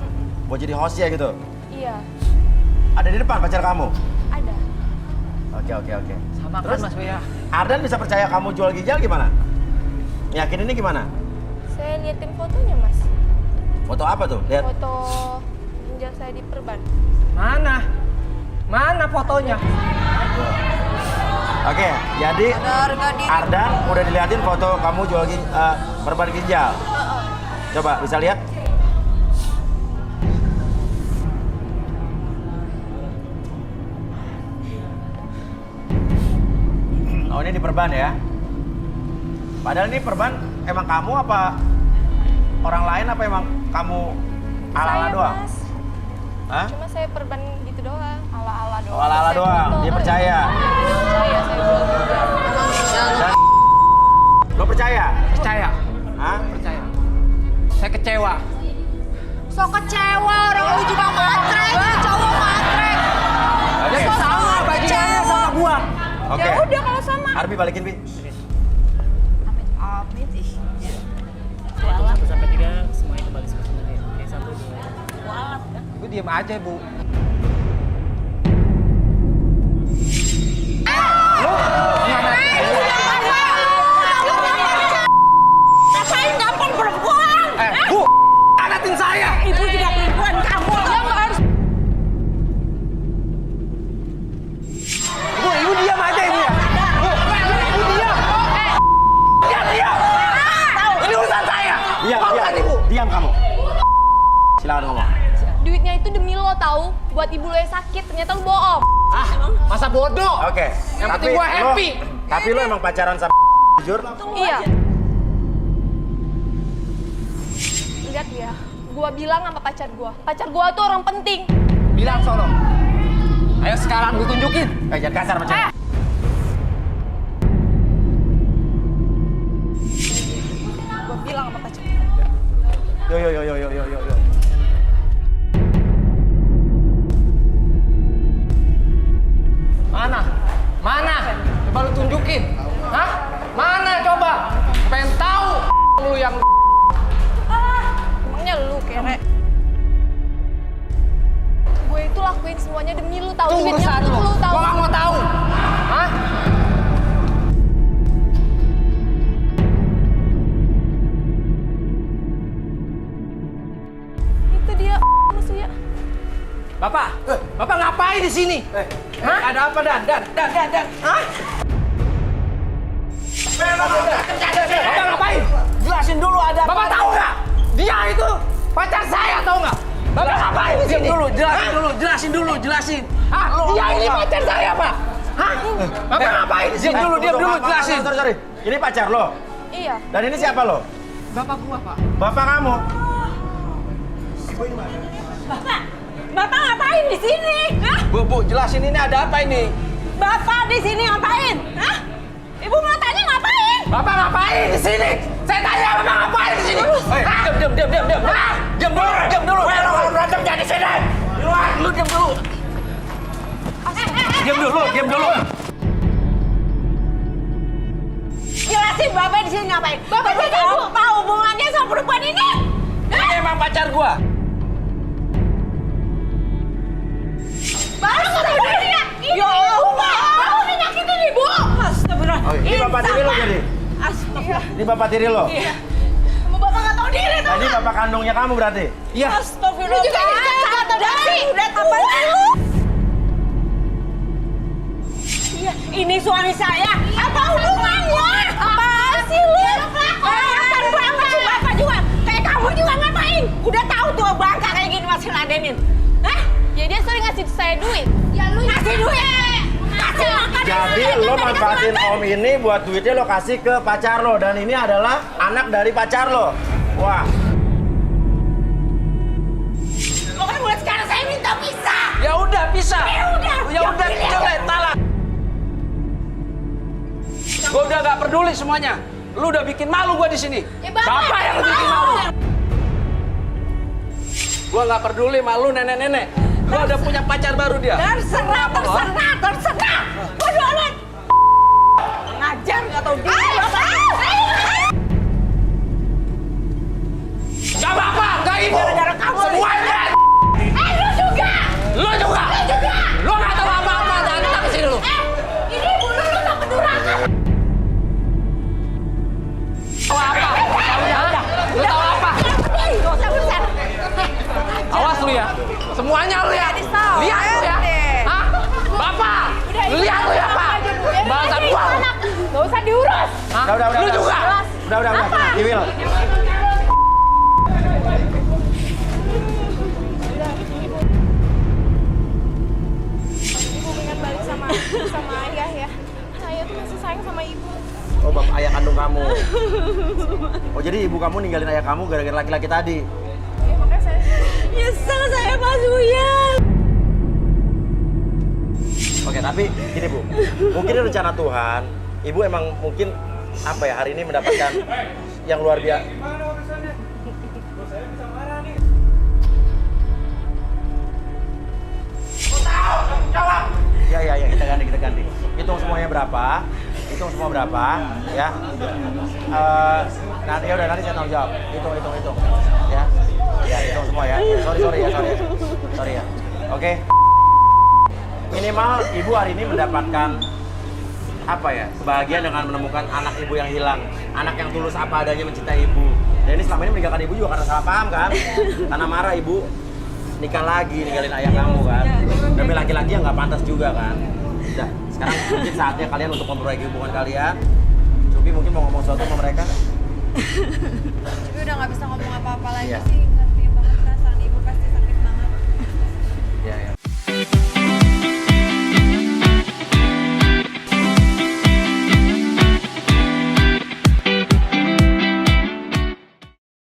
Mau jadi host ya gitu? Iya, Ada di depan pacar kamu? ada. Oke. Sama Terus? kan Mas Wia? Ardan bisa percaya kamu jual ginjal gimana? Yakin ini gimana? Saya liatin fotonya, Mas. Foto apa tuh? Lihat. Foto ginjal saya di perban. Mana? Mana fotonya? Oke, jadi Ardan udah diliatin foto kamu jual perban ginjal. Coba bisa lihat? Oh ini di perban ya? Padahal ini perban emang kamu apa orang lain apa emang kamu ala-ala Saya, doang? Mas. Hah? Cuma saya perban gitu doang. Ala-ala Oh, ala-ala Saya doang, foto. dia percaya. Percaya saya jual ginjal. Dan lo percaya? Percaya. Hah? Percaya. Saya kecewa. So kecewa, orang lu juga matre, jadi cowok matre. Oke. Ya sama bagiannya sama gua. Oke. Ya udah kalau sama. Arbi balikin, Bi. Amit ih. 1 sampai 3 semuanya kembali seperti semula ya. Oke, 1, 2. Ibu diem aja, Bu. Ngapain gampang perempuan? Bu, anatin saya. Ibu juga perempuan kamu. Dia nggak harus. Ibu diam aja ibu ya. Ibu diam. Diam. Ini urusan saya. Diam, Bukan diam. ibu. Diam kamu. Silakan ngomong. Duitnya itu demi lo tahu, buat ibu lo yang sakit. Ternyata lo bohong. Ah, masa bodoh. Oke. Yang penting gua happy. Tapi lo emang pacaran sama jujur? Iya. Lihat ya, gua bilang sama pacar gua tuh orang penting. Bilang sono. Ayo sekarang gue tunjukin. Jangan kasar macam ini. Gua bilang sama pacar. Yo. Mana? Coba lu tunjukin. Hah? Mana coba? Pengen tahu lu yang Emangnya lu kere? Gue itu lakuin semuanya demi lu tahu. itu Duitnya urusan untuk lu. lu tahu. Gua nggak mau tahu. Hah? Itu dia musuhnya. Bapak ngapain di sini? Hah? Ada apa, Dan? Hah? Bapak ngapain? Jelasin dulu ada apa. Bapak tahu nggak? Dia itu pacar saya, tahu nggak? Bapak ngapain di sini? Jelasin dulu. Hah? Dia ini pacar saya, Pak. Hah? Bapak ngapain di sini? Diam dulu, jelasin. Sorry. Ini pacar lo? Iya. Dan ini siapa lo? Bapak gua, Pak. Bapak kamu? Bapak ngapain di sini? Hah? Bu, jelasin ini ada apa ini? Bapak di sini ngapain? Hah? Ibu mau tanya ngapain? Bapak ngapain di sini? Saya tanya Bapak ngapain di sini? Diam dulu. Lo berantem jadi sini. Lu diam dulu. Diam dulu. ngapain? Bapak jadi apa hubungannya sama perempuan ini? Ini emang pacar gua. Baru tahu diri ya? Ya Allah! Kamu menyakitin ibu! Astagfirullah. Oh, ini bapak tiri lo jadi? Astagfirullah. Ini bapak tiri lo? Iya. Kamu bapak nggak tahu diri tuh. Jadi bapak kandungnya kamu berarti? Iya. Astagfirullah. Lu juga nggak tahu diri. Udah tua. Iya, ini suami saya. Apa hubungannya? Apa sih lu? Kan banget sih bapak juga. Kayak kamu juga ngapain? Udah tahu tuh bangka kayak gini masih ladenin. Hah? Ya dia sering ngasih saya duit. Ya lu ngasih duit. Kasih makan. Jadi lo manfaatin om ini buat duitnya lo kasih ke pacar lo. Dan ini adalah anak dari pacar lo. Wah. Pokoknya mulai sekarang saya minta pisah. Ya udah bisa. Ya udah jelek talak. Gue udah gak peduli semuanya. Lu udah bikin malu gue di sini. Ya, Bapak yang bikin malu? Gue gak peduli malu nenek-nenek. Gue udah punya pacar baru dia. Terserah. Waduh amat. Ngajar nggak tahu diri. Gak apa-apa, gak ini. Gara-gara kamu. Semuanya. Lu juga. Lu juga. Lu gak tahu apa-apa. Datang ke sini lu. Ini ibu lu sama durhaka. Tahu apa? Lu tahu apa? Awas lu ya. Semuanya lu ya. Lihat lu ya. Hah? Bapak. Lihat lu ya, Pak. Balasan gua. Gak usah diurus. Udah. Lu juga. Udah. Iwil. Ibu pengen balik sama ayah ya. Ayah tuh masih sayang sama ibu. Oh, bapak ayah kandung kamu. Oh, jadi ibu kamu ninggalin ayah kamu gara-gara laki-laki tadi. Ya makanya saya Nyesel saya Mas Uyan. Oke, tapi gini Bu, mungkin ini rencana Tuhan, Ibu emang mungkin apa ya hari ini mendapatkan yang luar biasa. Ya, kita ganti. Hitung semuanya berapa? Hitung semua berapa? Ya. Nanti ya udah nanti saya tanggung jawab. Hitung. Ya. Ya, hitung semua ya. Sorry ya. Oke. Minimal ibu hari ini mendapatkan apa ya, kebahagiaan dengan menemukan anak ibu yang hilang, anak yang tulus apa adanya mencintai ibu. Dan ini selama ini meninggalkan ibu juga karena salah paham kan, karena marah ibu nikah lagi, ninggalin ayah kamu kan, demi laki-laki yang nggak pantas juga kan. Udah, sekarang mungkin saatnya kalian untuk memperbaiki hubungan kalian. Cupi mungkin mau ngomong sesuatu sama mereka. Tapi udah nggak bisa ngomong apa-apa lagi Iya. sih.